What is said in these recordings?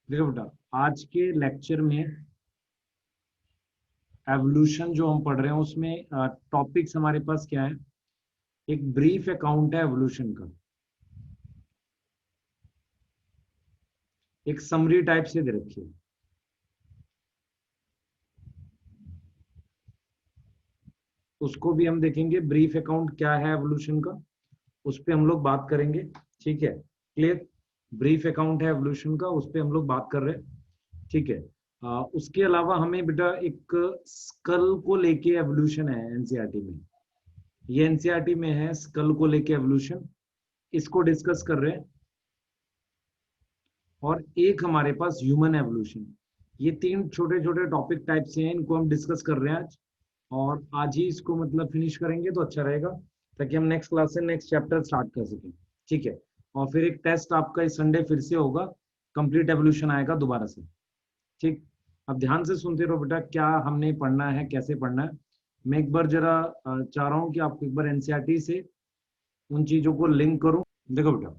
देखो बेटा, आज के लेक्चर में एवोल्यूशन जो हम पढ़ रहे हैं उसमें टॉपिक्स हमारे पास क्या है। एक ब्रीफ अकाउंट है एवोल्यूशन का, एक समरी टाइप से दे रखी है। उसको भी हम देखेंगे, ब्रीफ अकाउंट क्या है एवोल्यूशन का, उस पर हम लोग बात करेंगे। ठीक है, क्लियर। ब्रीफ अकाउंट है एवोल्यूशन का, उस पर हम लोग बात कर रहे हैं। ठीक है। उसके अलावा हमें बेटा एक स्कल को लेके एवोल्यूशन है एनसीईआरटी में। ये एनसीईआरटी में है, स्कल को लेके एवोल्यूशन, इसको डिस्कस कर रहे हैं। और एक हमारे पास ह्यूमन एवोल्यूशन। ये तीन छोटे छोटे टॉपिक टाइप से हैं, इनको हम डिस्कस कर रहे हैं आज। और आज ही इसको मतलब फिनिश करेंगे तो अच्छा रहेगा, ताकि हम नेक्स्ट क्लास से नेक्स्ट चैप्टर स्टार्ट कर सकें। ठीक है। और फिर एक टेस्ट आपका इस संडे फिर से होगा, कंप्लीट एवोल्यूशन आएगा दोबारा से। ठीक। अब ध्यान से सुनते रहो बेटा, क्या हमने पढ़ना है, कैसे पढ़ना है। मैं एक बार जरा चाह रहा हूँ कि आपको एक बार एनसीईआरटी से उन चीजों को लिंक करूं। देखो बेटा,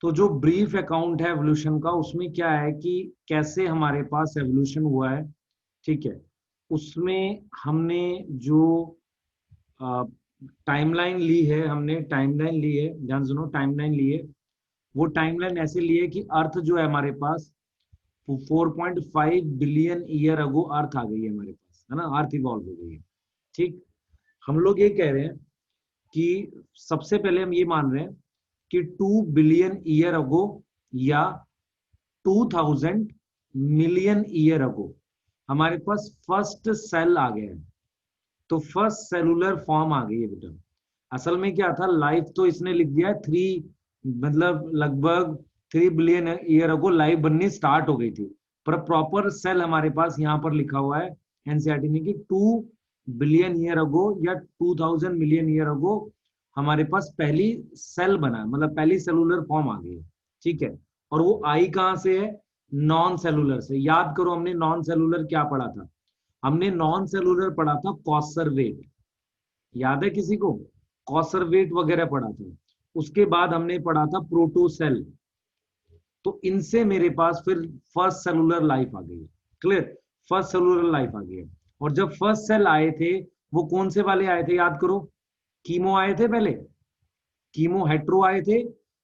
तो जो ब्रीफ अकाउंट है एवोल्यूशन का, उसमें क्या है कि कैसे हमारे पास एवोल्यूशन हुआ है। ठीक है। उसमें हमने जो टाइमलाइन ली है, हमने टाइमलाइन ली है, ध्यान सुनो, टाइमलाइन ली है। वो टाइमलाइन ऐसे ली है कि अर्थ जो है हमारे पास 4.5 बिलियन ईयर अगो अर्थ आ गई है हमारे पास, है ना, अर्थ इवॉल्व हो गई है। ठीक। हम लोग ये कह रहे हैं कि सबसे पहले हम ये मान रहे हैं कि 2 बिलियन ईयर अगो या 2000 मिलियन ईयर अगो हमारे पास फर्स्ट सेल आ गया है। तो फर्स्ट सेलुलर फॉर्म आ गई है बेटा। असल में क्या था, लाइफ तो इसने लिख दिया है थ्री, मतलब लगभग 3 बिलियन ईयर अगो लाइफ बननी स्टार्ट हो गई थी। पर प्रॉपर सेल हमारे पास यहाँ पर लिखा हुआ है एनसीईआरटी में कि 2 बिलियन ईयर अगो या 2000 मिलियन ईयर अगो हमारे पास पहली सेल बना, मतलब पहली सेलुलर फॉर्म आ गई है। ठीक है। और वो आई कहां से है? नॉन सेलुलर से। याद करो, हमने नॉन सेलुलर क्या पढ़ा था? हमने नॉन सेलुलर पढ़ा था कॉन्सर्वेट। याद है किसी को? कॉन्सर्वेट वगैरह पढ़ा था। उसके बाद हमने पढ़ा था प्रोटोसेल। तो इनसे मेरे पास फिर फर्स्ट सेलुलर लाइफ आ गई है। क्लियर। फर्स्ट सेलुलर लाइफ आ गई है। और जब फर्स्ट सेल आए थे, वो कौन से वाले आए थे याद करो? कीमो आए थे पहले, कीमो हेट्रो आए थे,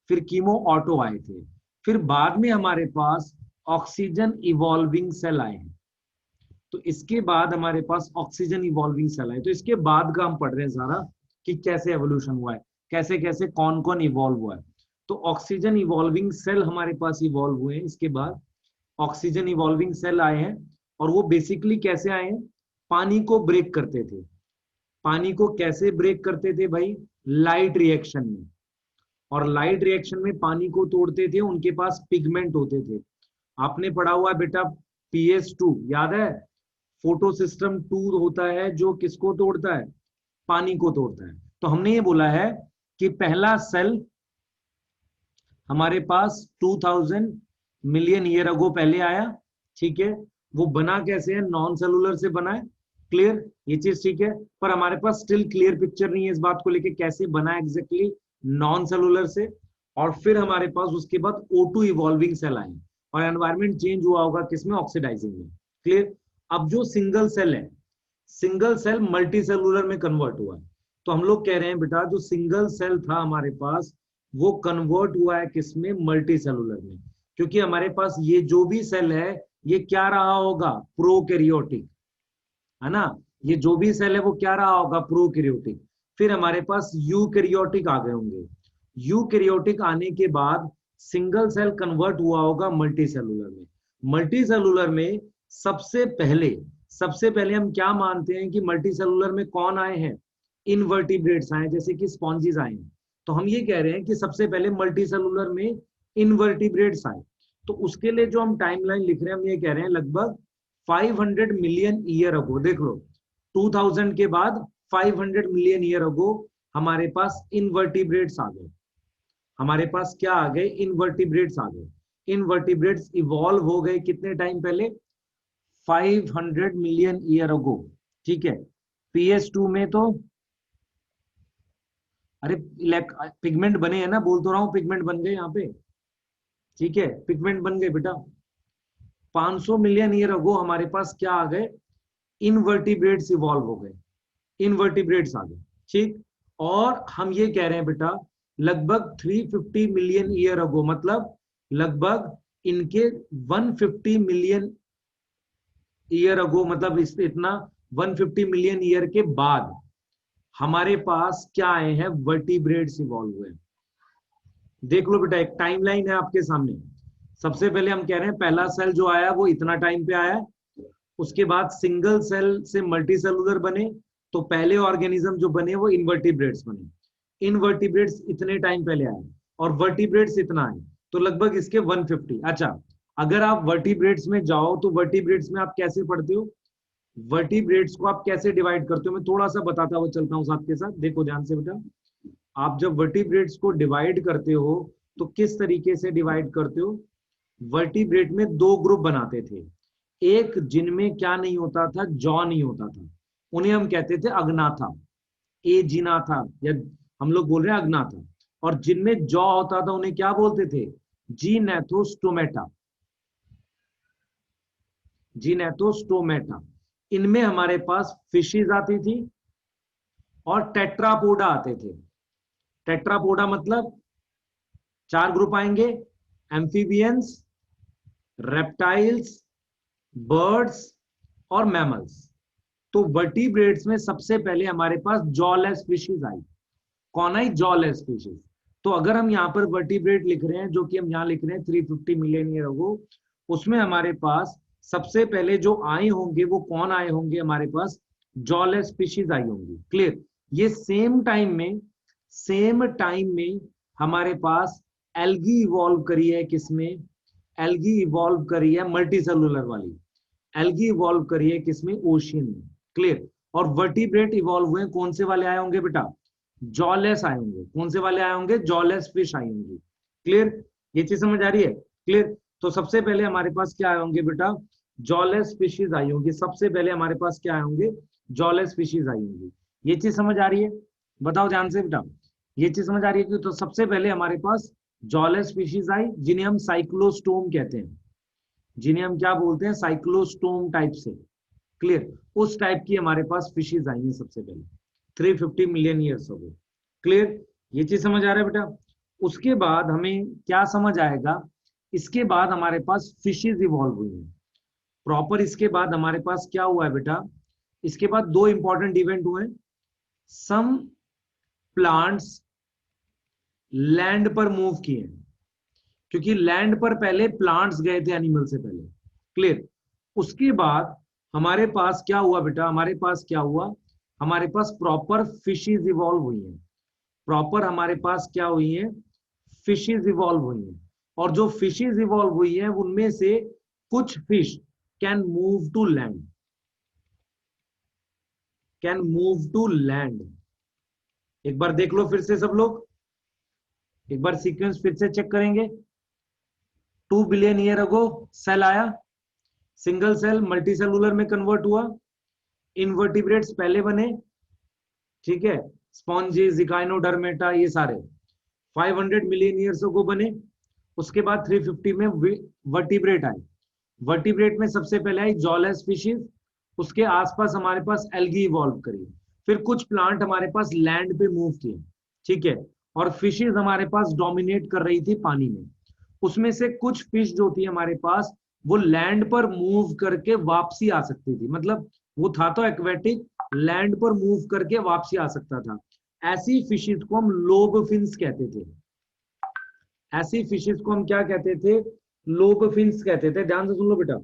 फिर कीमो ऑटो आए थे, फिर बाद में हमारे पास ऑक्सीजन इवॉल्विंग सेल आए हैं। तो इसके बाद हमारे पास ऑक्सीजन इवॉल्विंग सेल है। तो इसके बाद का हम पढ़ रहे हैं सारा, कि कैसे एवोल्यूशन हुआ है, कैसे कैसे कौन कौन इवॉल्व हुआ है। तो ऑक्सीजन इवॉल्विंग सेल हमारे पास इवॉल्व हुए हैं। इसके बाद ऑक्सीजन इवॉल्विंग सेल आए हैं। और वो बेसिकली कैसे आए हैं? पानी को ब्रेक करते थे। पानी को कैसे ब्रेक करते थे भाई? लाइट रिएक्शन में। और लाइट रिएक्शन में पानी को तोड़ते थे, उनके पास पिगमेंट होते थे। आपने पढ़ा हुआ है बेटा, PS2 याद है? फोटो सिस्टम 2 होता है जो किसको तोड़ता है? पानी को तोड़ता है। तो हमने ये बोला है कि पहला सेल हमारे पास 2000 मिलियन ईयर अगो पहले आया। ठीक है। वो बना कैसे है? नॉन सेलुलर से बना है। क्लियर, ये चीज ठीक है। पर हमारे पास स्टिल क्लियर पिक्चर नहीं है इस बात को लेके कैसे बना एग्जैक्टली नॉन सेलुलर से। और फिर हमारे पास उसके बाद O2 इवॉल्विंग सेल आए, और एनवायरमेंट चेंज हुआ होगा किसमें? ऑक्सीडाइजिंग में। क्लियर। अब जो सिंगल सेल है, सिंगल सेल मल्टी सेलुलर में कन्वर्ट हुआ है। तो हम लोग कह रहे हैं बेटा, जो सिंगल सेल था हमारे पास, वो कन्वर्ट हुआ है किसमें? मल्टी सेलुलर में। क्योंकि हमारे पास ये जो भी सेल है, ये क्या रहा होगा? प्रोकैरियोटिक, है ना। ये जो भी सेल है वो क्या रहा होगा? प्रोकैरियोटिक। फिर हमारे पास यूकैरियोटिक आ गए होंगे। यूकैरियोटिक आने के बाद सिंगल सेल कन्वर्ट हुआ होगा मल्टी सेलुलर में। मल्टी सेलुलर में सबसे पहले हम क्या मानते हैं कि मल्टी सेलुलर में कौन आए हैं? इनवर्टिब्रेट्स आए, जैसे कि स्पॉन्जिस आए हैं। तो हम ये कह रहे हैं कि सबसे पहले मल्टी सेलुलर में इनवर्टिब्रेट्स आए। तो उसके लिए जो हम टाइमलाइन लिख रहे हैं, हम ये कह रहे हैं लगभग 500 मिलियन ईयर अगो। देख लो, 2000 के बाद 500 मिलियन ईयर अगो हमारे पास इनवर्टिब्रेट्स आ गए। हमारे पास क्या आ गए? इनवर्टिब्रेट्स आ गए। इनवर्टिब्रेट्स इवॉल्व हो गए कितने टाइम पहले? 500 मिलियन ईयर अगो। ठीक है। PS2 में तो, अरे पिगमेंट बने हैं ना, बोल तो रहा हूं पिगमेंट बन गए यहाँ पे। ठीक है, पिगमेंट बन गए बेटा। 500 मिलियन ईयर अगो हमारे पास क्या आ गए, इनवर्टिब्रेट्स इवॉल्व हो गए, इनवर्टिब्रेट्स आ गए। ठीक, और हम ये कह रहे हैं बेटा लगभग 350 मिलियन ईयर अगो, मतलब लगभग इनके 150 मिलियन ईयर अगो, मतलब इस इतना 150 मिलियन ईयर के बाद हमारे पास क्या आए हैं, वर्टिब्रेट्स इवॉल्व हुए। देख लो बेटा, एक टाइमलाइन है आपके सामने। सबसे पहले हम कह रहे हैं पहला सेल जो आया वो इतना टाइम पे आया, उसके बाद सिंगल सेल से मल्टी सेलुलर बने, तो पहले ऑर्गेनिज्म जो बने वो इनवर्टिब्रेट्स बने। इनवर्टिब्रेट्स इतने टाइम पहले आए और वर्टिब्रेट्स इतना आए, तो लगभग इसके 150। अच्छा, अगर आप वर्टिब्रेट्स में जाओ तो वर्टिब्रेट्स में आप कैसे पढ़ते हो, वर्टिब्रेट्स को आप कैसे डिवाइड करते हो, मैं थोड़ा सा बताता हुआ चलता हूँ साथ के साथ। देखो ध्यान से बेटा, आप जब वर्टिब्रेट्स को डिवाइड करते हो तो किस तरीके से डिवाइड करते हो, वर्टिब्रेट में दो ग्रुप बनाते थे। एक जिनमें क्या नहीं होता था, जॉ नहीं होता था, उन्हें हम कहते थे अग्नाथा, ए जिना था, या हम लोग बोल रहे हैं अग्नाथा। और जिनमें जॉ होता था उन्हें क्या बोलते थे, जीनेथोस्टोमेटा, जीनेथोस्टोमेटा। इनमें हमारे पास फिशेज आती थी और टेट्रापोडा आते थे। टेट्रापोडा मतलब चार ग्रुप आएंगे, एम्फीबियंस, रेप्टाइल्स, बर्ड्स और मैमल्स। तो वर्टिब्रेट्स में सबसे पहले हमारे पास जॉलेस स्पीशीज आई। कौन आई, जॉलेस स्पीशीज। तो अगर हम यहाँ पर वर्टिब्रेट लिख रहे हैं, जो कि हम यहाँ लिख रहे हैं 350 मिलियन ईयर अगो, उसमें हमारे पास सबसे पहले जो आए होंगे वो कौन आए होंगे, हमारे पास जॉलेस स्पीशीज आई होंगी। क्लियर। ये सेम टाइम में हमारे पास एल्गी इवॉल्व करी है, किसमें, एल्गी इवॉल्व करी है मल्टी सेलुलर वाली, एल्गी इवॉल्व करी है किसमें, ओशियन में। क्लियर। और वर्टिब्रेट इवॉल्व हुए कौन से वाले आए होंगे बेटा, जॉलेस आए होंगे। कौन से वाले आए होंगे, जॉलेस फिश आई होंगी। क्लियर, ये चीज समझ आ रही है। क्लियर। तो सबसे पहले हमारे पास क्या आए होंगे बेटा, जॉलेस फिशेज आई होंगी। सबसे पहले हमारे पास क्या आए होंगे, जॉलेस फिशेज आई होंगी। ये चीज समझ आ रही है, बताओ ध्यान से बेटा, ये चीज समझ आ रही है कि तो सबसे पहले हमारे पास जॉलेस फिशेज आई, जिन्हें हम साइक्लोस्टोम कहते हैं, जिन्हें हम क्या बोलते हैं, साइक्लोस्टोम टाइप से। क्लियर, उस टाइप की हमारे पास फिशेज आई हैं सबसे पहले 350 मिलियन ईयर्स हो गए। क्लियर, ये चीज समझ आ रहा है बेटा। उसके बाद हमें क्या समझ आएगा, इसके बाद हमारे पास फिशेज इवॉल्व हुई हैं प्रॉपर। इसके बाद हमारे पास क्या हुआ है बेटा, इसके बाद दो इंपॉर्टेंट इवेंट हुए। सम प्लांट्स लैंड पर मूव किए, क्योंकि लैंड पर पहले प्लांट्स गए थे एनिमल से पहले। क्लियर। उसके बाद हमारे पास क्या हुआ बेटा, हमारे पास क्या हुआ, हमारे पास प्रॉपर फिशेज इवॉल्व हुई हैं। प्रॉपर हमारे पास क्या हुई है, फिशेज इवॉल्व हुई हैं। और जो फिशेज इवॉल्व हुई है उनमें से कुछ fish can move to land, can move to land. एक बार देख लो फिर से सब लोग, एक बार सीक्वेंस फिर से चेक करेंगे। 2 बिलियन ईयर अगो सेल आया, सिंगल सेल मल्टी सेलुलर में कन्वर्ट हुआ, इनवर्टिब्रेट्स पहले बने, ठीक है, स्पॉन्जेस, इकाइनोडर्मेटा, ये सारे 500 मिलियन ईयर्स को बने। उसके बाद 350 में वर्टिब्रेट आए। वर्टिब्रेट में सबसे पहले आई जॉलेस स्पीशीज, उसके आसपास हमारे पास एल्गी इवॉल्व करी, फिर कुछ प्लांट हमारे पास लैंड पे मूव किए, ठीक है, और फिशेज हमारे पास डोमिनेट कर रही थी पानी में। उसमें से कुछ फिश जो थी हमारे पास वो लैंड पर मूव करके वापसी आ सकती थी, मतलब वो था तो एक्वेटिक, लैंड पर मूव करके वापसी आ सकता था। ऐसी फिशेज को हम लोबफिन्स कहते थे। ऐसी फिशेज को हम क्या कहते थे, लोबफिन्स कहते थे। ध्यान से सुन लो बेटा,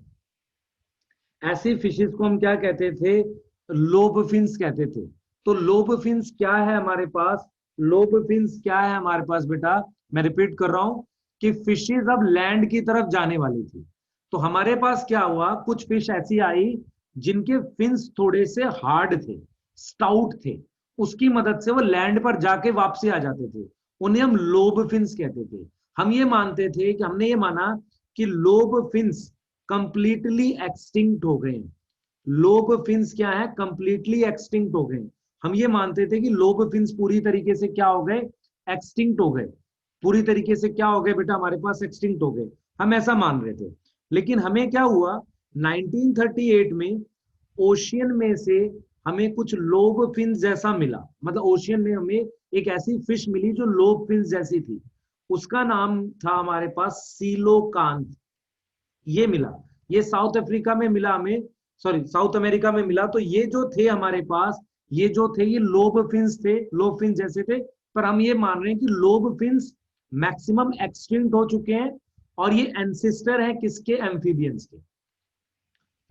ऐसी फिशेज को हम क्या कहते थे, लोबफिन्स कहते थे। तो लोबफिन्स क्या है हमारे पास, लोबफिन्स क्या है हमारे पास बेटा, मैं रिपीट कर रहा हूं कि फिशेज अब लैंड की तरफ जाने वाली थी। तो हमारे पास क्या हुआ, कुछ फिश ऐसी आई जिनके फिन्स थोड़े से हार्ड थे, स्टाउट थे, उसकी मदद से वो लैंड पर जाके वापसी आ जाते थे, उन्हें हम लोब फिन्स कहते थे। हम ये मानते थे कि हमने ये माना कि लोब फिन्स कंप्लीटली एक्सटिंक्ट हो गए। लोब फिन्स क्या है, कंप्लीटली एक्सटिंक्ट हो गए। हम ये मानते थे कि लोब फिन्स पूरी तरीके से क्या हो गए, एक्सटिंक्ट हो गए, पूरी तरीके से क्या हो गए बेटा, हमारे पास एक्सटिंक्ट हो गए, हम ऐसा मान रहे थे। लेकिन हमें क्या हुआ, 1938 में ओशियन में से हमें कुछ लोब फिन्स जैसा मिला, मतलब ओशियन में हमें एक ऐसी फिश मिली जो लोब फिन्स जैसी थी, उसका नाम था हमारे पास सीलोकांथ। ये मिला, ये साउथ अफ्रीका में मिला हमें, सॉरी साउथ अमेरिका में मिला। तो ये जो थे हमारे पास, ये जो थे ये लोब फिन्स थे, लोब फिन्स जैसे थे, पर हम ये मान रहे हैं कि लोब फिन्स मैक्सिमम एक्सटिंक्ट हो चुके हैं और ये एंसेस्टर है किसके, एम्फीबियंस के।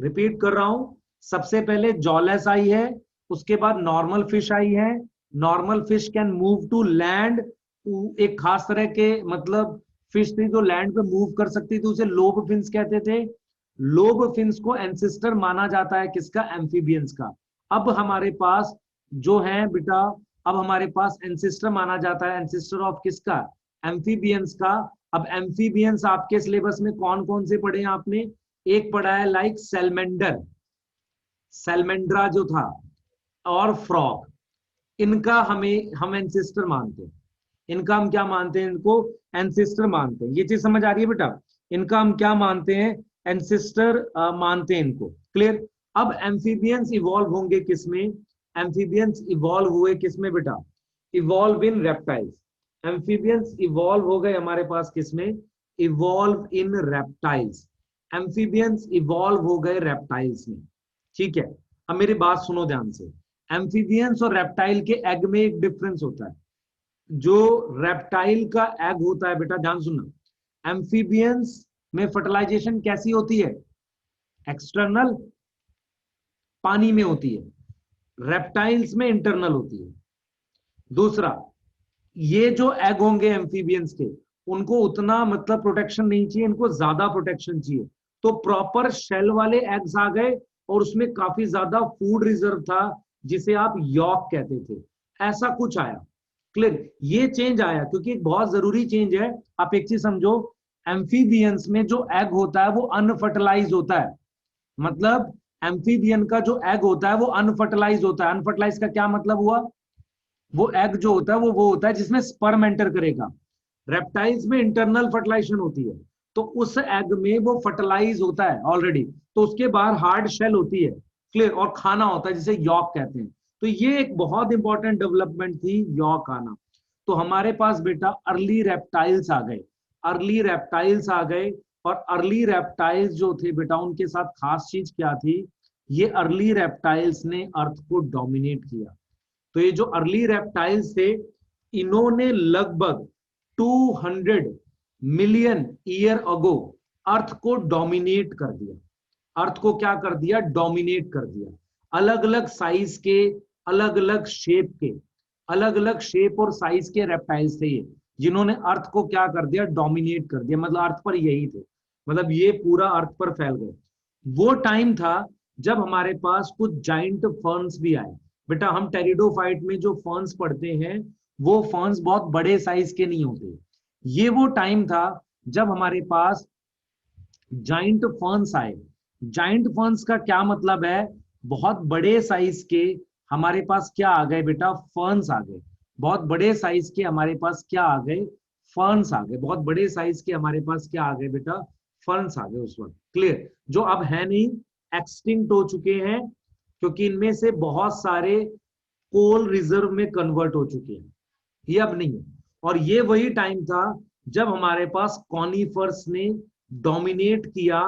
रिपीट कर रहा हूं, सबसे पहले जॉलेस आई है, उसके बाद नॉर्मल फिश आई है। Normal fish can move to land, एक खास तरह के मतलब फिश थी जो लैंड पे मूव कर सकती थी, उसे लोब फिन्स कहते थे। लोब फिन्स को एंसेस्टर माना जाता है किसका, एम्फीबियंस का। अब हमारे पास जो है बेटा, अब हमारे पास एंसेस्टर माना जाता है, एंसेस्टर ऑफ किसका, एम्फीबियंस का। अब एम्फीबियंस आपके सिलेबस में कौन कौन से पढ़े हैं आपने, एक पढ़ा है लाइक सेलमेंडर, सेलमेंड्रा जो था, और फ्रॉग, इनका हम एंसेस्टर मानते हैं। इनका हम क्या मानते हैं, इनको एंसेस्टर मानते हैं। ये चीज समझ आ रही है बेटा, इनका हम क्या मानते हैं, एंसेस्टर मानते हैं इनको। क्लियर। अब एम्फीबियंस इवॉल्व होंगे किसमें, एम्फीबियंस इवॉल्व हुए किसमें बेटा, evolve in reptiles. Amphibians evolve हो गए हमारे पास किसमें, evolve in reptiles. Amphibians evolve हो गए रेप्टाइल्स में। ठीक है, अब मेरी बात सुनो ध्यान से। एम्फीबियंस और रेप्टाइल के एग में एक डिफरेंस होता है। जो रेप्टाइल का एग होता है बेटा, ध्यान सुनना, एम्फीबियंस में फर्टिलाइजेशन कैसी होती है, एक्सटर्नल, पानी में होती है। रेप्टाइल्स में इंटरनल होती है। दूसरा, ये जो एग होंगे एम्फीबियंस के, उनको उतना मतलब प्रोटेक्शन नहीं चाहिए, इनको ज्यादा प्रोटेक्शन चाहिए। तो प्रॉपर शेल वाले एग्स आ गए और उसमें काफी ज्यादा फूड रिजर्व था, जिसे आप यॉक कहते थे, ऐसा कुछ आया। क्लियर, ये चेंज आया क्योंकि एक बहुत जरूरी चेंज है। आप एक चीज समझो, एम्फीबियंस में जो एग होता है वो अनफर्टिलाइज होता है। मतलब एम्फीबियन का जो एग होता है वो अनफर्टिलाइज होता है। अनफर्टिलाइज का क्या मतलब हुआ, वो एग जो होता है वो होता है जिसमें स्पर्म एंटर करेगा। रेप्टाइल्स में इंटरनल फर्टिलाइजेशन होती है, तो उस एग में वो फर्टिलाइज होता है ऑलरेडी, तो उसके बाहर हार्ड शेल होती है। क्लियर, और खाना होता है जिसे यॉक कहते हैं। तो ये एक बहुत इंपॉर्टेंट डेवलपमेंट थी, यॉक आना। तो हमारे पास बेटा अर्ली रेप्टाइल्स आ गए, अर्ली रेप्टाइल्स आ गए। और अर्ली रेप्टाइल्स जो थे बेटा, उनके साथ खास चीज क्या थी, ये अर्ली रेप्टाइल्स ने अर्थ को डोमिनेट किया। तो ये जो अर्ली रेप्टाइल्स थे, इन्होंने लगभग 200 मिलियन ईयर अगो अर्थ को डोमिनेट कर दिया। अर्थ को क्या कर दिया, डोमिनेट कर दिया। अलग अलग साइज के, अलग अलग शेप के, अलग अलग शेप और साइज के रेप्टाइल्स थे ये, जिन्होंने अर्थ को क्या कर दिया, डोमिनेट कर दिया। मतलब अर्थ पर यही थे, मतलब ये पूरा अर्थ पर फैल गए। वो टाइम था जब हमारे पास कुछ जाइंट फर्न्स भी आए। बेटा हम टेरिडोफाइट में जो फर्न्स पढ़ते हैं, वो फर्न्स बहुत बड़े साइज के नहीं होते। ये वो टाइम था जब हमारे पास जाइंट फर्न्स आए। जाइंट फर्न्स का क्या मतलब है, बहुत बड़े साइज के हमारे पास क्या आ गए बेटा, फर्न्स आ गए। बहुत बड़े साइज के हमारे पास क्या आ गए, फर्न्स आ गए। बहुत बड़े साइज के हमारे पास क्या आ गए बेटा, फर्न्स आ गए उस वक्त। क्लियर, जो अब है नहीं, एक्सटिंक्ट हो चुके हैं, क्योंकि इनमें से बहुत सारे कोल रिजर्व में कन्वर्ट हो चुके हैं, ये अब नहीं है। और ये वही टाइम था जब हमारे पास कॉनिफर्स ने डोमिनेट किया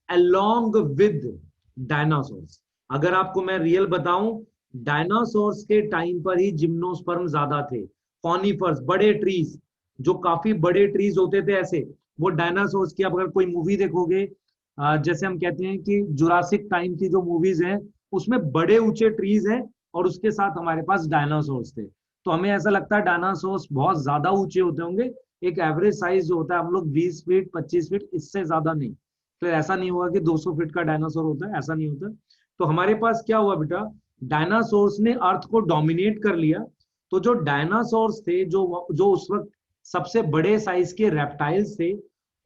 अलोंग विद डायनासोर्स। अगर आपको मैं रियल बताऊं, डायनासोर्स के टाइम पर ही जिम्नोस्पर्म ज्यादा थे। कॉनिफर्स, बड़े ट्रीज, जो काफी बड़े ट्रीज होते थे ऐसे, वो डायनासोर्स की, आप अगर कोई मूवी देखोगे, जैसे हम कहते हैं कि जुरासिक टाइम की जो मूवीज हैं, उसमें बड़े ऊंचे ट्रीज हैं और उसके साथ हमारे पास डायनासोर्स थे। तो हमें ऐसा लगता है डायनासोर्स बहुत ज्यादा ऊंचे होते होंगे। एक एवरेज साइज जो होता है, हम लोग 20 फीट 25 फीट, इससे ज्यादा नहीं। तो ऐसा नहीं होगा कि 200 फीट का डायनासोर होता है, ऐसा नहीं होता। तो हमारे पास क्या हुआ बेटा, डायनासोर्स ने अर्थ को डोमिनेट कर लिया। तो जो डायनासोर्स थे, जो उस वक्त सबसे बड़े साइज के रेप्टाइल्स थे,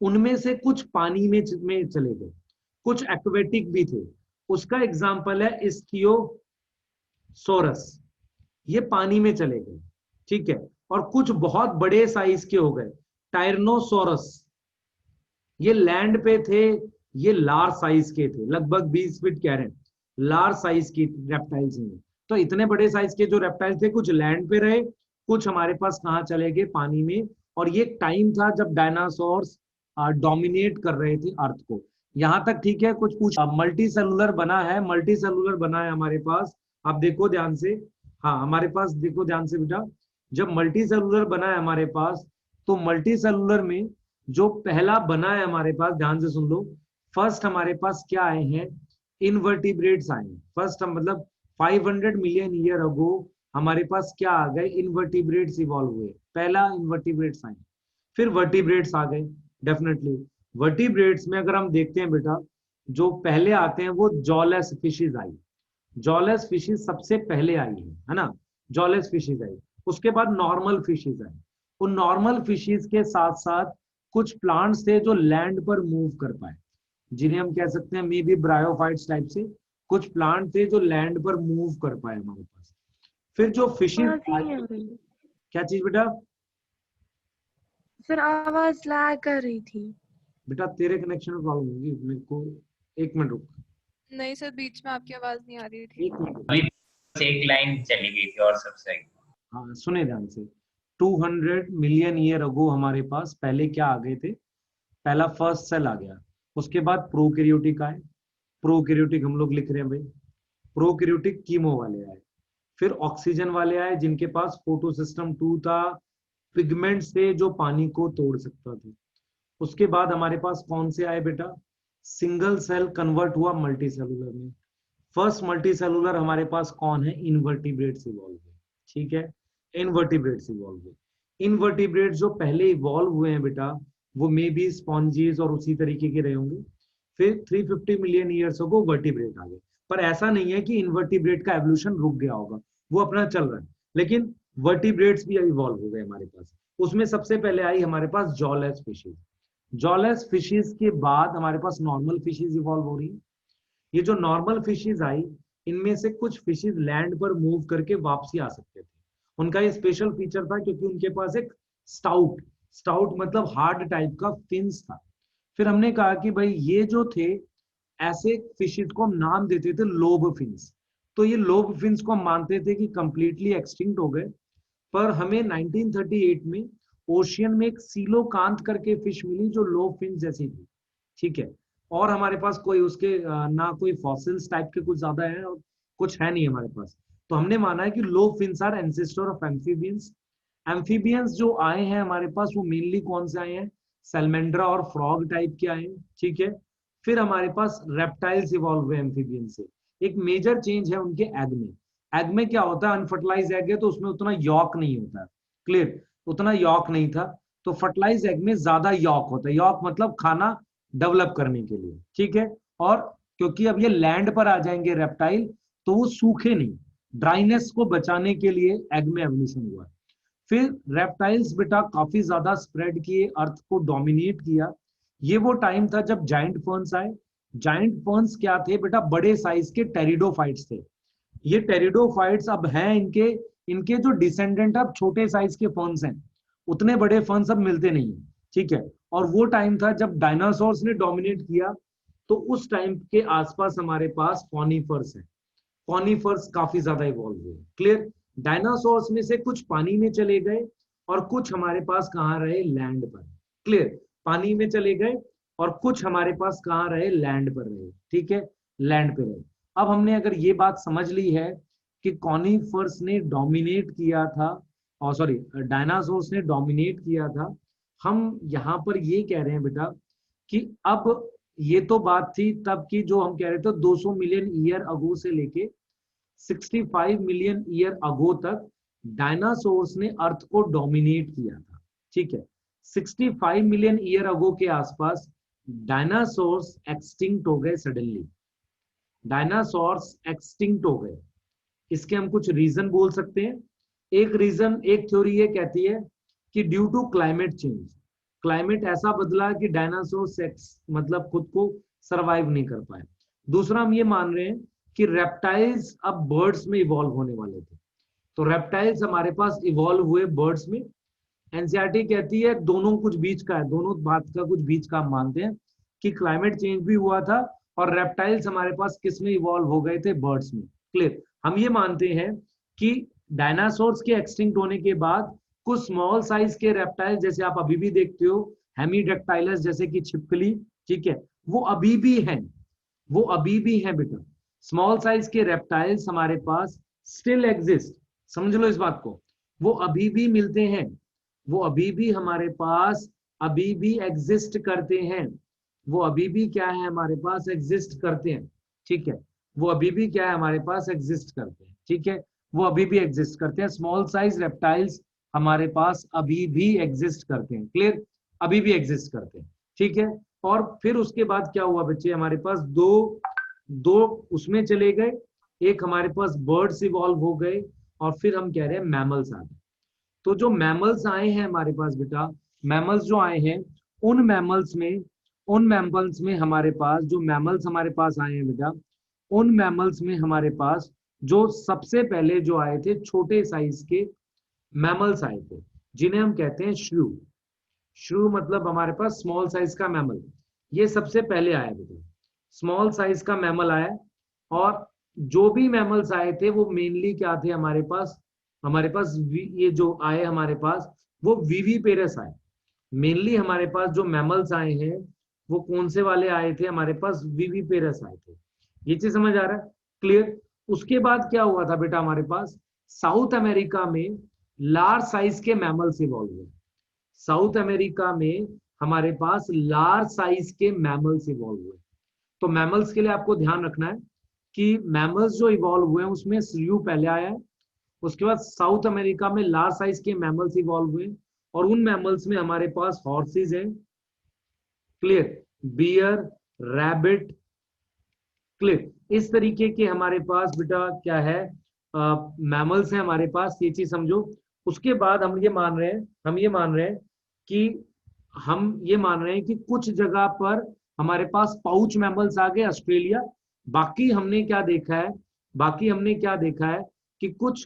उनमें से कुछ पानी में चले गए, कुछ एक्वेटिक भी थे। उसका एग्जाम्पल है इस्थियोसोरस, ये पानी में चले गए। ठीक है, और कुछ बहुत बड़े साइज के हो गए, टायरनोसोरस, ये लैंड पे थे, ये लार्ज साइज के थे, लगभग 20 फीट कह रहे हैं, लार्ज साइज की रेप्टाइल्स हैं। तो इतने बड़े साइज के जो रेप्टाइल थे, कुछ लैंड पे रहे, कुछ हमारे पास कहाँ चले गए, पानी में। और ये टाइम था जब डायनासोर्स डोमिनेट कर रहे थे अर्थ को। यहां तक ठीक है, कुछ पूछ। मल्टी सेलुलर बना है, मल्टी सेलुलर बना है हमारे पास। आप देखो ध्यान से, हाँ हमारे पास देखो ध्यान से बेटा, जब मल्टी सेलुलर बना है हमारे पास, तो मल्टी सेलुलर में जो पहला बना है हमारे पास, ध्यान से सुन लो, फर्स्ट हमारे पास क्या आए हैं, इनवर्टिब्रेट्स आए हैं। फर्स्ट हम मतलब 500 मिलियन ईयर अगो हमारे पास क्या आ गए, इनवर्टिब्रेट्स इवॉल्व हुए, पहला इनवर्टिब्रेट्स आए। फिर वर्टिब्रेट्स आ गए, डेफिनेटली। वर्टिब्रेट्स में अगर हम देखते हैं बेटा, जो पहले आते हैं वो जॉलेस फिशेज आई, जॉलेस फिशेज सबसे पहले आई है ना, जॉलेस फिशेज आई। उसके बाद नॉर्मल फिशेज आई। उन नॉर्मल फिशेज के साथ साथ कुछ प्लांट्स थे जो लैंड पर मूव कर पाए, जिन्हें हम कह सकते हैं मे बी ब्रायोफाइट्स टाइप से। कुछ प्लांट थे जो लैंड पर मूव कर पाए हमारे पास। फिर जो फिशेज, आवाज नहीं आ रही। क्या चीज बेटा? फिर आवाज लैग कर रही थी। बेटा तेरे कनेक्शन में प्रॉब्लम होगी, मेरे को, एक मिनट रुक, नहीं सर, बीच में आपकी आवाज नहीं आ रही थी। एक मिनट। अभी बस एक लाइन चली गई थी और सब सही। हाँ सुने ध्यान से, 200 मिलियन ईयर अगो हमारे पास पहले क्या आ गए थे, पहला फर्स्ट सेल आ गया। उसके बाद प्रोकैरियोटिक आए, प्रोकैरियोटिक हम लोग लिख रहे हैं भाई, प्रोकैरियोटिक कीमो वाले आए। फिर ऑक्सीजन वाले आए, जिनके पास फोटो सिस्टम 2 था, पिगमेंट से जो पानी को तोड़ सकता था। उसके बाद हमारे पास कौन से आए बेटा, सिंगल सेल कन्वर्ट हुआ मल्टी सेलुलर में। फर्स्ट मल्टी सेलुलर हमारे पास कौन है, इनवर्टिब्रेट्स इवॉल्व हुए, ठीक है, इनवर्टिब्रेट्स इवॉल्व हुए। इनवर्टिब्रेट्स जो पहले इवॉल्व हुए हैं बेटा, वो मे बी स्पॉन्जीज और उसी तरीके के रहे होंगे। फिर 350 मिलियन ईयर्स को वर्टिब्रेट आ गए। पर ऐसा नहीं है कि इनवर्टिब्रेट का एवोल्यूशन रुक गया होगा, वो अपना चल रहा है, लेकिन वर्टिब्रेट्स भी इवॉल्व हो गए हमारे पास। उसमें सबसे पहले आई हमारे पास जॉलेस फिशेज। जॉलेस फिशेज के बाद हमारे पास नॉर्मल फिशेज इवॉल्व हो रही है। ये जो नॉर्मल फिशेज आई, इनमें से कुछ फिशेज लैंड पर मूव करके वापसी आ सकते थे। उनका ये स्पेशल फीचर था क्योंकि उनके पास एक स्टाउट, स्टाउट मतलब हार्ड टाइप का फिन्स था। फिर हमने कहा कि भाई ये जो थे, ऐसे फिशेज को हम नाम देते थे लोब फिन्स। तो ये लोब फिन्स को हम मानते थे कि कंप्लीटली एक्सटिंक्ट हो गए। पर हमें 1938 में ओशियन में एक सीलोकांत करके फिश मिली जो लोब फिन्स जैसी थी, ठीक है। और हमारे पास कोई उसके ना कोई फॉसिल्स टाइप के कुछ ज्यादा है और कुछ है नहीं हमारे पास। तो हमने माना है कि lobe fins are ancestor of amphibians. Amphibians जो आए हैं हमारे पास, वो मेनली कौन से आए हैं, सैलमेंड्रा और फ्रॉग टाइप के आए हैं, ठीक है। फिर हमारे पास रेप्टाइल्स इवॉल्व हुए एम्फीबियन से। एक मेजर चेंज है उनके एग में। एग में क्या होता है, अनफर्टिलाइज एग है तो उसमें उतना यॉक नहीं होता है, क्लियर, उतना यॉक नहीं था। तो फर्टिलाइज एग में ज्यादा यॉक होता है, यॉक मतलब खाना डेवलप करने के लिए, ठीक है। और क्योंकि अब ये लैंड पर आ जाएंगे रेप्टाइल, तो वो सूखे नहीं, ड्राइनेस को बचाने के लिए एग में एवोल्यूशन हुआ। फिर रेप्टाइल्स बेटा काफी ज्यादा स्प्रेड किए, अर्थ को डोमिनेट किया। ये वो टाइम था जब जाइंट फर्न्स आए। जाइंट फर्न्स क्या थे बेटा, बड़े साइज के टेरिडोफाइट्स थे। ये टेरिडोफाइट्स अब हैं इनके, इनके जो डिसेंडेंट अब छोटे साइज के फर्न्स हैं, उतने बड़े फर्न्स अब मिलते नहीं है, ठीक है। और वो टाइम था जब डायनासोर्स ने डोमिनेट किया। तो उस टाइम के आसपास हमारे पास कॉनिफर्स है, कॉनिफर्स काफी ज्यादा इवॉल्व हुए, क्लियर। डायनासोर्स में से कुछ पानी में चले गए और कुछ हमारे पास कहाँ रहे, लैंड पर, क्लियर। पानी में चले गए और कुछ हमारे पास कहाँ रहे, लैंड पर रहे, ठीक है, लैंड पे रहे। अब हमने अगर ये बात समझ ली है कि कॉनिफर्स ने डोमिनेट किया था, और सॉरी डायनासोर्स ने डोमिनेट किया था, हम यहाँ पर ये कह रहे हैं बेटा कि अब ये तो बात थी तब की, जो हम कह रहे थे 200 मिलियन ईयर अगो से लेके 65 मिलियन ईयर अगो तक डायनासोर्स ने अर्थ को डोमिनेट किया था, ठीक है। 65 मिलियन ईयर अगो के आसपास डायनासोर्स एक्सटिंक्ट हो गए सडनली, डायनासोर्स एक्सटिंक्ट हो गए। इसके हम कुछ रीजन बोल सकते हैं। एक रीजन, एक थ्योरी ये कहती है कि due to climate change, climate ऐसा बदला कि डायनासोर मतलब खुद को सरवाइव नहीं कर पाए। दूसरा हम ये मान रहे हैं कि रेप्टाइल्स अब बर्ड्स में इवॉल्व होने वाले थे। तो रेप्टाइल्स हमारे पास इवॉल्व हुए बर्ड्स में, एनसीईआरटी कहती है दोनों कुछ बीच का है, दोनों बात का कुछ बीच का हम मानते हैं कि क्लाइमेट चेंज भी हुआ था और रेप्टाइल्स हमारे पास किस में इवॉल्व हो गए थे, बर्ड्स में। क्लियर। हम ये मानते हैं कि डायनासोर्स के एक्सटिंक्ट होने के बाद कुछ स्मॉल साइज के रेप्टाइल, जैसे आप अभी भी देखते हो हेमीडेक्टाइलस जैसे कि छिपकली, ठीक है, वो अभी भी हैं, वो अभी भी हैं बेटा। स्मॉल साइज के रेप्टाइल्स हमारे पास स्टिल एग्जिस्ट, समझ लो इस बात को, वो अभी भी मिलते हैं, वो अभी भी हमारे पास अभी भी एग्जिस्ट करते हैं, वो अभी भी क्या है हमारे पास एग्जिस्ट करते हैं, ठीक है, वो अभी भी क्या है हमारे पास एग्जिस्ट करते हैं, ठीक है, वो अभी भी एग्जिस्ट करते हैं। स्मॉल साइज रेप्टाइल्स हमारे पास अभी भी एग्जिस्ट करते हैं। क्लियर, अभी भी एग्जिस्ट करते हैं, ठीक है। और फिर उसके बाद क्या हुआ बच्चे, हमारे पास दो दो उसमें चले गए, एक हमारे पास बर्ड्स इवॉल्व हो गए और फिर हम कह रहे हैं मैमल्स आ गए। तो जो मैमल्स आए हैं हमारे पास बेटा, मैमल्स जो आए हैं उन मैमल्स में हमारे पास जो मैमल्स हमारे पास आए हैं बेटा, उन मैमल्स में हमारे पास जो सबसे पहले जो आए थे छोटे साइज के मैमल्स आए थे, जिन्हें हम कहते हैं श्रू। श्रू मतलब हमारे पास स्मॉल साइज का मैमल, ये सबसे पहले आया बेटा, स्मॉल साइज का मैमल आया। और जो भी मैमल्स आए थे वो मेनली क्या थे हमारे पास, ये जो आए हमारे पास वो विविपेरस आए। मेनली हमारे पास जो मैमल्स आए हैं वो कौन से वाले आए थे, हमारे पास विविपेरस आए थे। ये चीज समझ आ रहा है? क्लियर। उसके बाद क्या हुआ था बेटा, हमारे पास साउथ अमेरिका में लार्ज साइज के मैमल्स इवॉल्व हुए। साउथ अमेरिका में हमारे पास लार्ज साइज के मैमल्स इवॉल्व हुए। तो मैमल्स के लिए आपको ध्यान रखना है कि मैमल्स जो इवॉल्व हुए हैं उसमें श्रू पहले आया है, उसके बाद साउथ अमेरिका में लार्ज साइज के मैमल्स इवॉल्व हुए और उन मैमल्स में हमारे पास हॉर्सेज हैं, क्लियर, बियर, रैबिट, क्लियर, इस तरीके के हमारे पास बेटा क्या है मैमल्स हैं हमारे पास, ये चीज समझो। उसके बाद हम ये मान रहे हैं कि कुछ जगह पर हमारे पास पाउच मैमल्स आ गए ऑस्ट्रेलिया। बाकी हमने क्या देखा है कि कुछ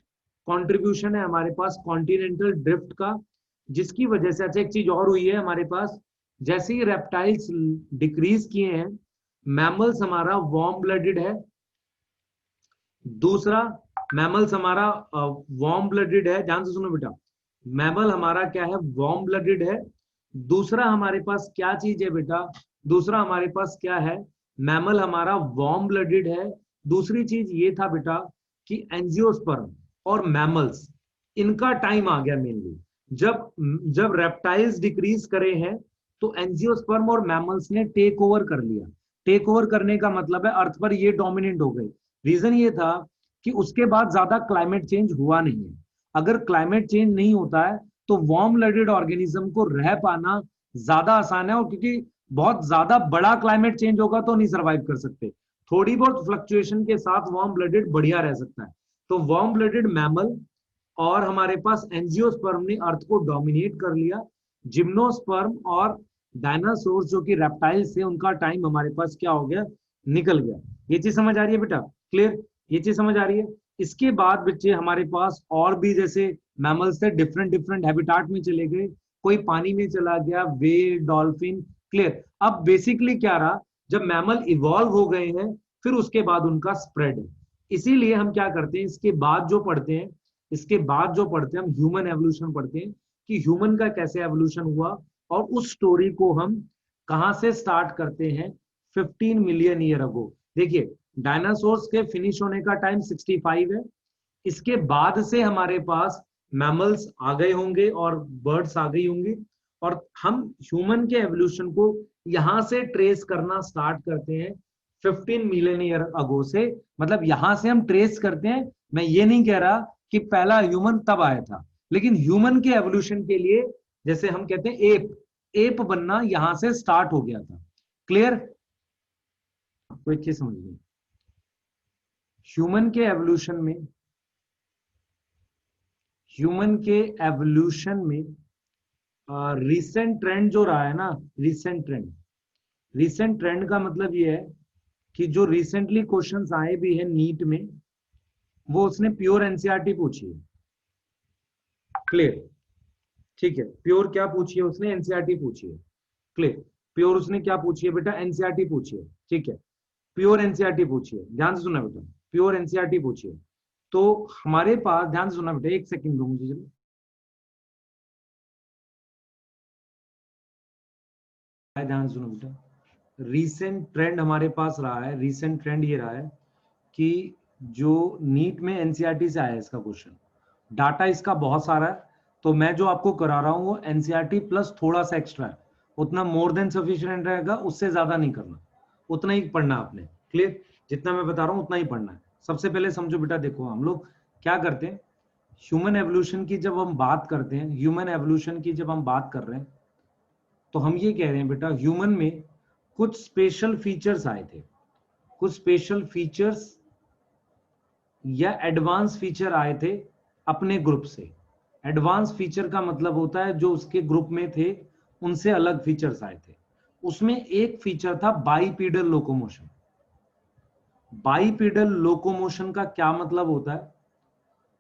कंट्रीब्यूशन है हमारे पास कॉन्टिनेंटल ड्रिफ्ट का, जिसकी वजह से अच्छा एक चीज और हुई है हमारे पास, जैसे ही रेप्टाइल्स डिक्रीज किए हैं, मैमल्स हमारा वार्म ब्लडेड है। दूसरा, मैमल्स हमारा वार्म ब्लडेड है, ध्यान से सुनो बेटा, मैमल हमारा क्या है, वार्म ब्लडेड है। दूसरा हमारे पास क्या चीज है बेटा, दूसरा हमारे पास क्या है, मैमल हमारा वार्म ब्लडेड है। दूसरी चीज ये था बेटा कि एंजियोस्पर्म और मैमल्स, इनका टाइम आ गया मेनली जब रेप्टाइल्स डिक्रीज करे हैं तो एंजियोस्पर्म और मैमल्स ने टेक ओवर कर लिया। टेक ओवर करने का मतलब है अर्थ पर ये डोमिनेंट हो गए। रीजन ये था कि उसके बाद ज्यादा क्लाइमेट चेंज हुआ नहीं है। अगर क्लाइमेट चेंज नहीं होता है तो वार्म ब्लडेड ऑर्गेनिज्म को रह पाना ज्यादा आसान है, और क्योंकि बहुत ज्यादा बड़ा क्लाइमेट चेंज होगा तो नहीं सर्वाइव कर सकते, थोड़ी बहुत फ्लक्चुएशन के साथ वार्म ब्लडेड बढ़िया रह सकता है। तो वार्म ब्लडेड मैमल और हमारे पास एंजियोस्पर्म ने अर्थ को डोमिनेट कर लिया। जिम्नोस्पर्म और डायनासोर जो कि रेप्टाइल्स थे, उनका टाइम हमारे पास क्या हो गया, निकल गया। ये चीज समझ आ रही है बेटा? क्लियर, ये चीज समझ आ रही है? इसके बाद बच्चे हमारे पास और भी जैसे मैमल्स थे, डिफरेंट डिफरेंट हैबिटाट में चले गए, कोई पानी में चला गया, व्हेल, डॉल्फिन, क्लियर। अब बेसिकली क्या रहा, जब मैमल इवॉल्व हो गए हैं फिर उसके बाद उनका स्प्रेड है। इसीलिए हम क्या करते हैं, इसके बाद जो पढ़ते हैं हम ह्यूमन एवोल्यूशन पढ़ते हैं कि ह्यूमन का कैसे एवोल्यूशन हुआ, और उस स्टोरी को हम कहां से स्टार्ट करते हैं, 15 मिलियन ईयर अगो। देखिए, डायनासोर्स के फिनिश होने का टाइम 65 है, इसके बाद से हमारे पास मैमल्स आ गए होंगे और बर्ड्स आ गई होंगी, और हम ह्यूमन के एवोल्यूशन को यहां से ट्रेस करना स्टार्ट करते हैं 15 मिलियन ईयर अगो से। मतलब यहां से हम ट्रेस करते हैं। मैं ये नहीं कह रहा कि पहला ह्यूमन तब आया था, लेकिन ह्यूमन के एवोल्यूशन के लिए, जैसे हम कहते हैं एप बनना यहां से स्टार्ट हो गया था। क्लियर? कोई चीज समझ लीजिए, ह्यूमन के एवोल्यूशन में रिसेंट ट्रेंड जो रहा है ना, रिसेंट ट्रेंड का मतलब ये है कि जो रिसेंटली क्वेश्चंस आए भी हैं नीट में, वो उसने प्योर एनसीईआरटी पूछी है। क्लियर? ठीक है, प्योर क्या पूछी है उसने, एनसीईआरटी पूछी है। क्लियर, प्योर उसने क्या पूछी है बेटा, एनसीईआरटी पूछी है। ठीक है, प्योर एनसीईआरटी पूछी है, ध्यान से सुनना बेटा, प्योर एनसीईआरटी पूछी है। तो हमारे पास, ध्यान से सुनना बेटा, एक सेकंड दो मुझे, चलो ध्यान से सुनो बेटा। रीसेंट ट्रेंड हमारे पास रहा है, रीसेंट ट्रेंड ये रहा है कि जो नीट में एनसीईआरटी से आया है इसका क्वेश्चन, डाटा इसका बहुत सारा है, तो मैं जो आपको करा रहा हूँ वो एनसीईआरटी प्लस थोड़ा सा एक्स्ट्रा है, उतना मोर देन सफिशिएंट रहेगा, उससे ज्यादा नहीं करना, उतना ही पढ़ना आपने। क्लियर, जितना मैं बता रहा हूँ उतना ही पढ़ना है। सबसे पहले समझो बेटा, देखो हम लोग क्या करते हैं, ह्यूमन एवोल्यूशन की जब हम बात करते हैं, ह्यूमन एवोल्यूशन की जब हम बात कर रहे हैं, तो हम ये कह रहे हैं बेटा, ह्यूमन में कुछ स्पेशल फीचर्स आए थे, कुछ स्पेशल फीचर्स या एडवांस फीचर आए थे अपने ग्रुप से। एडवांस फीचर का मतलब होता है जो उसके ग्रुप में थे उनसे अलग फीचर्स आए थे। उसमें एक फीचर था बाइपीडल लोकोमोशन। बाइपीडल लोकोमोशन का क्या मतलब होता है,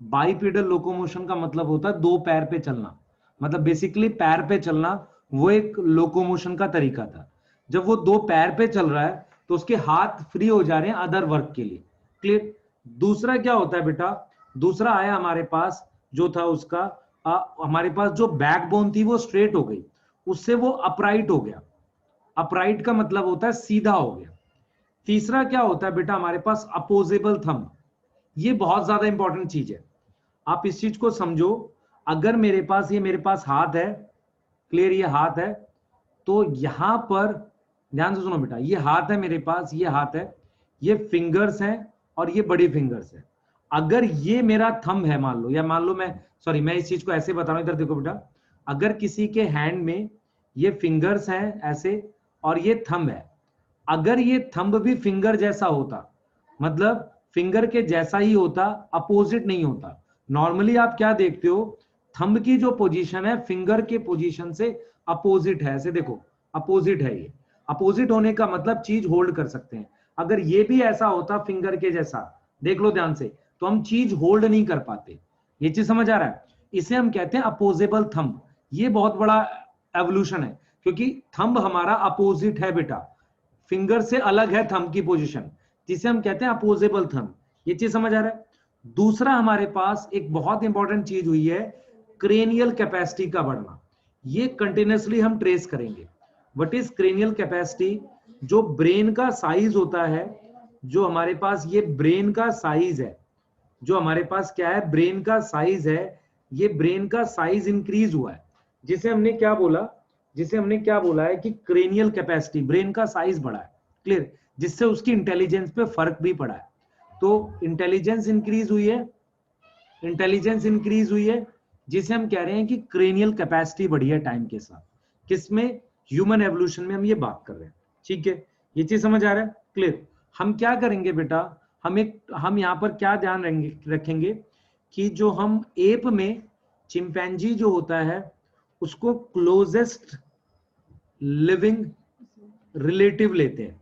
बाइपीडल लोकोमोशन का मतलब होता है दो पैर पे चलना, मतलब बेसिकली पैर पे चलना, वो एक लोकोमोशन का तरीका था। जब वो दो पैर पे चल रहा है तो उसके हाथ फ्री हो जा रहे हैं अदर वर्क के लिए। क्लियर। दूसरा क्या होता है बेटा, दूसरा आया हमारे पास जो था उसका हमारे पास जो बैकबोन थी वो स्ट्रेट हो गई, उससे वो अपराइट हो गया। अपराइट का मतलब होता है सीधा हो गया। तीसरा क्या होता है बेटा हमारे पास, अपोजेबल थंब। ये बहुत ज्यादा इंपॉर्टेंट चीज है, आप इस चीज को समझो। अगर मेरे पास, ये मेरे पास हाथ है, क्लियर, ये हाथ है, तो यहां पर ध्यान से सुनो बेटा, ये हाथ है मेरे पास, ये हाथ है, ये फिंगर्स हैं और ये बड़ी फिंगर्स है। अगर ये मेरा थंब है मान लो, या मान लो मैं, सॉरी मैं इस चीज को ऐसे बता रहा हूं, इधर देखो बेटा, अगर किसी के हैंड में ये फिंगर्स हैं ऐसे और ये थंब है, अगर ये थंब भी फिंगर जैसा होता, मतलब फिंगर के जैसा ही होता, अपोजिट नहीं होता। नॉर्मली आप क्या देखते हो, थंब की जो पोजीशन है फिंगर के पोजीशन से अपोजिट है, ऐसे देखो अपोजिट है। ये अपोजिट होने का मतलब चीज होल्ड कर सकते हैं। अगर ये भी ऐसा होता फिंगर के जैसा, देख लो ध्यान से, तो हम चीज होल्ड नहीं कर पाते। ये चीज समझ आ रहा है, इसे हम कहते हैं अपोजेबल थंब। ये बहुत बड़ा एवोल्यूशन है, क्योंकि थंब हमारा अपोजिट है बेटा, फिंगर से अलग है थंब की पोजीशन, जिसे हम कहते हैं अपोजेबल थंब। ये चीज समझ आ रहा है। दूसरा हमारे पास एक बहुत इंपॉर्टेंट चीज हुई है, क्रेनियल कैपेसिटी का बढ़ना। ये कंटिन्यूअसली हम ट्रेस करेंगे। व्हाट इज क्रेनियल कैपेसिटी, जो ब्रेन का साइज होता है, जो हमारे पास ये ब्रेन का साइज है, जो हमारे पास क्या है, ब्रेन का साइज है, ये ब्रेन का साइज इंक्रीज हुआ है, जिसे हमने क्या बोला, जिसे हमने क्या बोला है कि क्रेनियल कैपेसिटी, ब्रेन का साइज बढ़ा है। क्लियर, जिससे उसकी इंटेलिजेंस पे फर्क भी पड़ा है। तो इंटेलिजेंस इंक्रीज हुई है, इंटेलिजेंस इंक्रीज हुई है, जिसे हम कह रहे हैं कि क्रेनियल कैपेसिटी बढ़ी है टाइम के साथ। किसमें, ह्यूमन एवोल्यूशन में हम ये बात कर रहे हैं। ठीक है, ये चीज समझ आ रहा है। क्लियर। हम क्या करेंगे बेटा, हम यहाँ पर क्या ध्यान रखेंगे कि जो हम एप में चिंपैंजी जो होता है उसको क्लोजेस्ट लिविंग रिलेटिव लेते हैं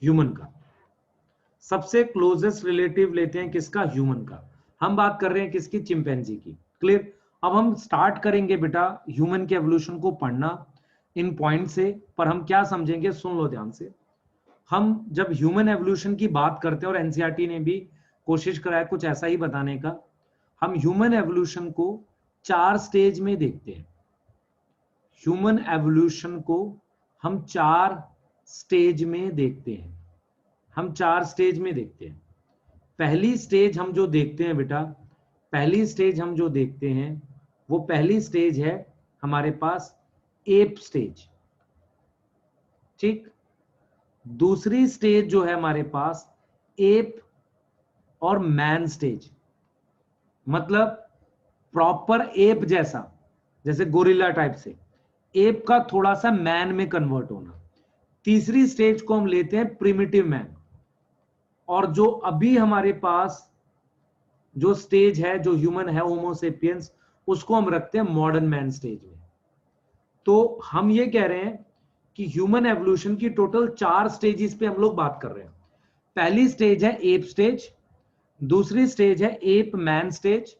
ह्यूमन का, सबसे क्लोजेस्ट रिलेटिव लेते हैं किसका, ह्यूमन का। हम बात कर रहे हैं किसकी, चिंपैंजी की। क्लियर। अब हम स्टार्ट करेंगे बेटा ह्यूमन के एवोल्यूशन को पढ़ना इन पॉइंट से, पर हम क्या समझेंगे, सुन लो ध्यान से। हम जब ह्यूमन एवोल्यूशन की बात करते हैं, और एनसीईआरटी ने भी कोशिश करा है कुछ ऐसा ही बताने का, हम ह्यूमन एवोल्यूशन को 4 स्टेज में देखते हैं। ह्यूमन एवोल्यूशन को हम 4 स्टेज में देखते हैं, हम 4 स्टेज में देखते हैं। पहली स्टेज हम जो देखते हैं बेटा, पहली स्टेज हम जो देखते हैं, वो पहली स्टेज है हमारे पास एप स्टेज। ठीक। दूसरी स्टेज जो है हमारे पास एप और मैन स्टेज, मतलब प्रॉपर एप जैसा, जैसे गोरिल्ला टाइप से, एप का थोड़ा सा मैन में कन्वर्ट होना। तीसरी स्टेज को हम लेते हैं प्रिमिटिव मैन। और जो अभी हमारे पास जो स्टेज है, जो ह्यूमन है होमो सेपियंस, उसको हम रखते हैं मॉडर्न मैन स्टेज में। तो हम ये कह रहे हैं कि ह्यूमन एवोल्यूशन की टोटल 4 स्टेजेस पे हम लोग बात कर रहे हैं। पहली स्टेज है एप स्टेज, दूसरी स्टेज है एप मैन स्टेज,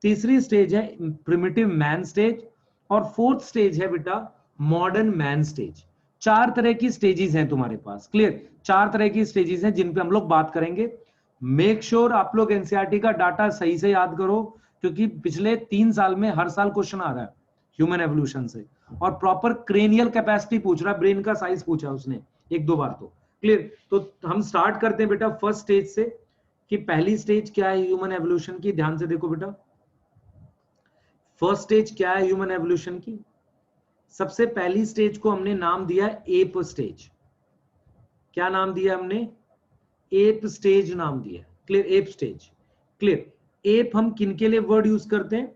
तीसरी स्टेज है प्रिमिटिव मैन स्टेज, और फोर्थ स्टेज है बेटा मॉडर्न मैन स्टेज। 4 तरह की स्टेजेस हैं तुम्हारे पास, क्लियर? 4 तरह की स्टेजेस हैं जिन पे हम लोग बात करेंगे। मेक श्योर आप लोग एनसीईआरटी का डाटा सही से याद करो, क्योंकि पिछले 3 साल में हर साल क्वेश्चन आ रहा है ह्यूमन एवोल्यूशन से, और प्रॉपर क्रेनियल कैपेसिटी पूछ रहा है, ब्रेन का साइज पूछा उसने 1-2 बार तो, क्लियर? तो हम स्टार्ट करते हैं बेटा फर्स्ट स्टेज से, कि पहली स्टेज क्या है ह्यूमन एवोल्यूशन की। ध्यान से देखो बेटा, फर्स्ट स्टेज क्या है ह्यूमन एवोल्यूशन की। सबसे पहली स्टेज को हमने नाम दिया एप स्टेज। क्या नाम दिया हमने? एप स्टेज नाम दिया, clear? App stage, clear? App हम किन के लिए वर्ड यूज करते हैं?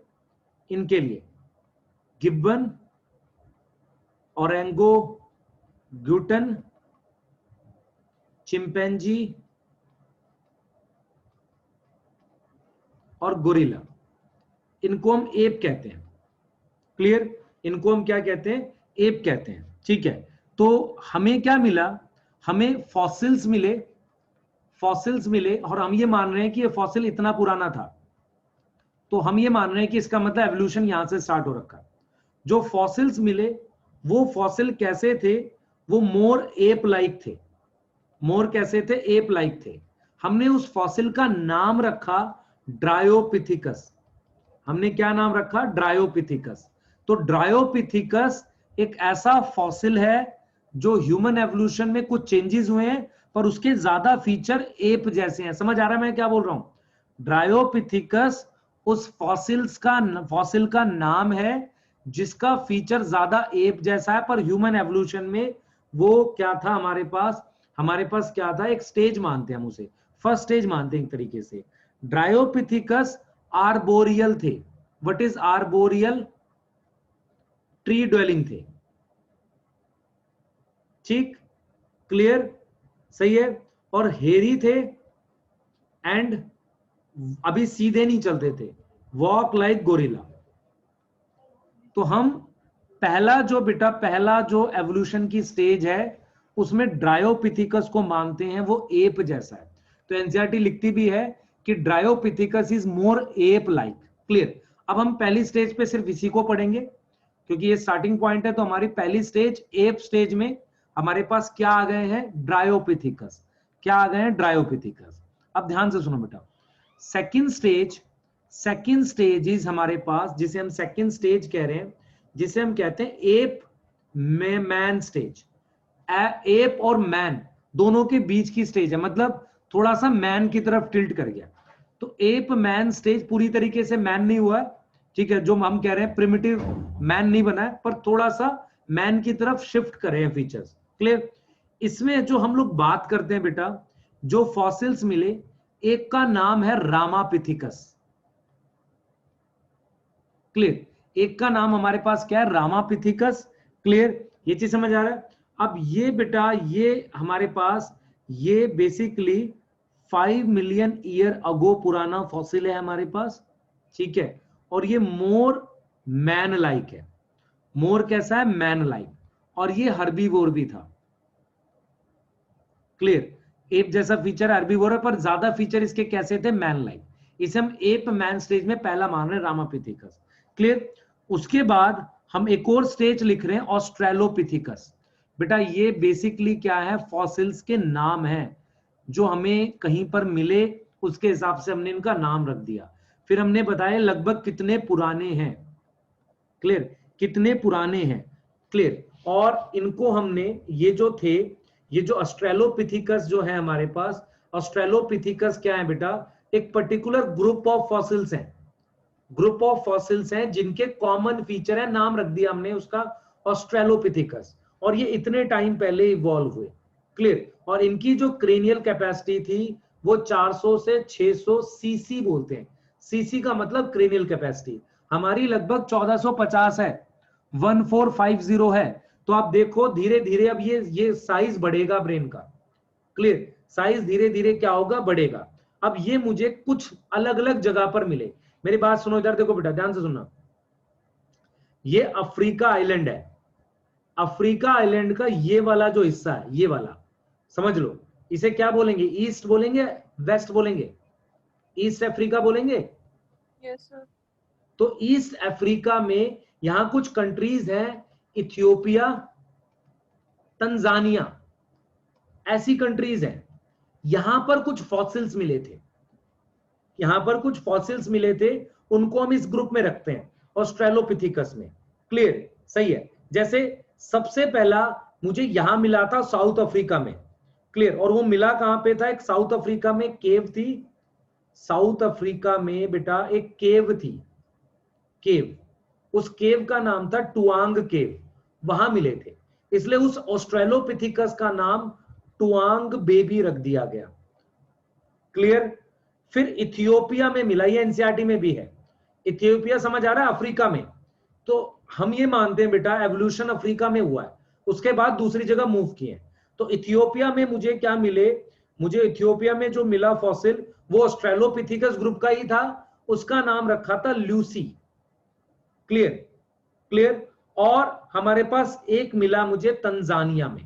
इनके लिए, गिब्बन, ओरेंगो, ग्यूटन, चिंपैंजी और गोरिल्ला, इनको हम एप कहते हैं, क्लियर? इनको हम क्या कहते हैं? एप कहते हैं, ठीक है? तो हमें क्या मिला? हमें फॉसिल्स मिले, फॉसिल्स मिले, और हम ये मान रहे हैं कि ये फॉसिल इतना पुराना था, तो हम ये मान रहे हैं कि इसका मतलब एवोल्यूशन यहां से स्टार्ट हो रखा है। जो फॉसिल्स मिले वो फॉसिल कैसे थे? वो मोर एप लाइक थे। मोर कैसे थे? एप लाइक थे। हमने उस फॉसिल का नाम रखा ड्रायोपिथिकस। हमने क्या नाम रखा? ड्रायोपिथिकस। तो ड्रायोपिथिकस एक ऐसा फॉसिल है जो ह्यूमन एवोल्यूशन में कुछ चेंजेस हुए हैं, पर उसके ज्यादा फीचर एप जैसे हैं। समझ आ रहा है मैं क्या बोल रहा हूं? ड्रायोपिथिकस उस फॉसिल का नाम है जिसका फीचर ज्यादा एप जैसा है, पर ह्यूमन एवोल्यूशन में वो क्या था हमारे पास क्या था? एक स्टेज मानते हैं हम उसे, फर्स्ट स्टेज मानते हैं एक तरीके से। ड्रायोपिथिकस आर्बोरियल थे। What is arboreal? Tree dwelling थे, ठीक, क्लियर, सही है? और हेरी थे, एंड अभी सीधे नहीं चलते थे, वॉक लाइक गोरिल्ला। तो हम पहला जो एवोल्यूशन की स्टेज है उसमें ड्रायोपिथिकस को मानते हैं वो एप जैसा है। तो एनसीईआरटी लिखती भी है कि Dryopithecus is more ape like, clear? अब हम पहली स्टेज पे सिर्फ इसी को पढ़ेंगे क्योंकि ये स्टार्टिंग पॉइंट है। तो हमारी पहली स्टेज एप स्टेज में हमारे पास क्या आ गए हैं? ड्रायोपिथिकस। क्या आ गए हैं? ड्रायोपिथिकस। अब ध्यान से सुनो बेटा, सेकंड स्टेज इज हमारे पास, जिसे हम सेकंड स्टेज कह रहे हैं, जिसे हम कहते हैं एप मैन स्टेज। एप और मैन दोनों के बीच की स्टेज है, मतलब थोड़ा सा मैन की तरफ टिल्ट कर गया। तो एप मैन स्टेज पूरी तरीके से मैन नहीं हुआ है, ठीक है? जो हम कह रहे हैं प्रिमिटिव मैन नहीं बना है, पर थोड़ा सा मैन की तरफ शिफ्ट कर रहे हैं फीचर्स, क्लियर? इसमें जो हम लोग बात करते हैं बेटा, जो फॉसिल्स मिले, एक का नाम है रामापिथिकस, क्लियर? एक का नाम हमारे पास क्या है? Ramapithecus, clear? ये चीज समझ आ रहा है? अब ये बेटा, ये हमारे पास ये बेसिकली 5 मिलियन ईयर अगो पुराना फॉसिल है हमारे पास, ठीक है? और ये मोर मैन लाइक है। मोर कैसा है? Man like. और ये हर्बीवोर भी था, क्लियर? एप जैसा फीचर हर्बीवोर है, पर ज्यादा फीचर इसके कैसे थे? Man like. इसे हम एप मैन स्टेज में पहला मान रहे हैं, रामापिथिकस, क्लियर? उसके बाद हम एक और स्टेज लिख रहे हैं ऑस्ट्रेलोपिथिकस। बेटा ये बेसिकली क्या है? फॉसिल्स के नाम हैं जो हमें कहीं पर मिले, उसके हिसाब से हमने इनका नाम रख दिया। फिर हमने बताया लगभग कितने पुराने हैं, क्लियर? कितने पुराने हैं, क्लियर? और इनको हमने, ये जो थे, ये जो ऑस्ट्रेलोपिथिकस जो है हमारे पास, ऑस्ट्रेलोपिथिकस क्या है बेटा? एक पर्टिकुलर ग्रुप ऑफ फॉसिल्स हैं, ग्रुप ऑफ फॉसिल्स हैं जिनके कॉमन फीचर है, नाम रख दिया हमने उसका ऑस्ट्रेलोपिथिकस, और ये इतने टाइम पहले इवॉल्व हुए, क्लियर? और इनकी जो क्रेनियल कैपेसिटी थी वो 400 से 600 सीसी बोलते हैं। सीसी का मतलब क्रेनियल कैपेसिटी, हमारी लगभग 1450 है, 1450 है। तो आप देखो धीरे धीरे अब ये साइज बढ़ेगा ब्रेन का, क्लियर? साइज धीरे धीरे क्या होगा? बढ़ेगा। अब ये मुझे कुछ अलग अलग जगह पर मिले। मेरी बात सुनो, इधर देखो बेटा, ध्यान से सुनना। ये अफ्रीका आइलैंड है, अफ्रीका आइलैंड का ये वाला जो हिस्सा है, ये वाला समझ लो, इसे क्या बोलेंगे? ईस्ट बोलेंगे, वेस्ट बोलेंगे? ईस्ट अफ्रीका बोलेंगे। Yes sir. तो ईस्ट अफ्रीका में यहां कुछ कंट्रीज हैं, इथियोपिया, तंजानिया, ऐसी कंट्रीज हैं। यहां पर कुछ फॉसिल्स मिले थे, यहां पर कुछ फॉसिल्स मिले थे, उनको हम इस ग्रुप में रखते हैं ऑस्ट्रेलोपिथिकस में। क्लियर, सही है। जैसे सबसे पहला मुझे यहां मिला था साउथ अफ्रीका में, क्लियर, और वो मिला कहां पे था? एक साउथ अफ्रीका में केव थी, साउथ अफ्रीका में बेटा एक केव थी, केव, उस केव का नाम था टुआंग केव, वहां मिले थे, इसलिए उस ऑस्ट्रेलोपिथिकस का नाम टुआंग बेबी रख दिया गया। क्लियर। फिर इथियोपिया में मिला, ये एनसीईआरटी में भी है, इथियोपिया समझ आ रहा है, अफ्रीका में। तो हम ये मानते हैं बेटा एवोल्यूशन अफ्रीका में हुआ है, उसके बाद दूसरी जगह मूव किए। तो इथियोपिया में मुझे क्या मिले? मुझे इथियोपिया में जो मिला फॉसिल वो ऑस्ट्रेलोपिथिकस ग्रुप का ही था, उसका नाम रखा था ल्यूसी। Clear, clear. और हमारे पास एक मिला मुझे तंजानिया में,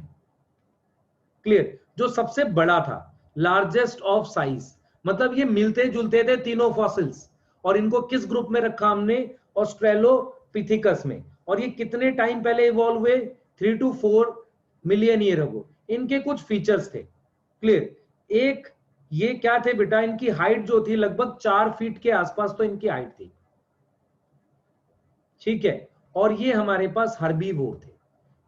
क्लियर, जो सबसे बड़ा था, लार्जेस्ट ऑफ साइज, मतलब ये मिलते जुलते थे तीनों फॉसिल्स, और इनको किस ग्रुप में रखा हमने? ऑस्ट्रेलोपिथिकस में। और ये कितने टाइम पहले इवॉल्व हुए? 3 to 4 मिलियन ईयर अगो। इनके कुछ फीचर्स थे, क्लियर। एक ये क्या थे बेटा, इनकी हाइट जो थी लगभग 4 फीट के आसपास तो इनकी हाइट थी, ठीक है। और ये हमारे पास हर्बीवोर थे,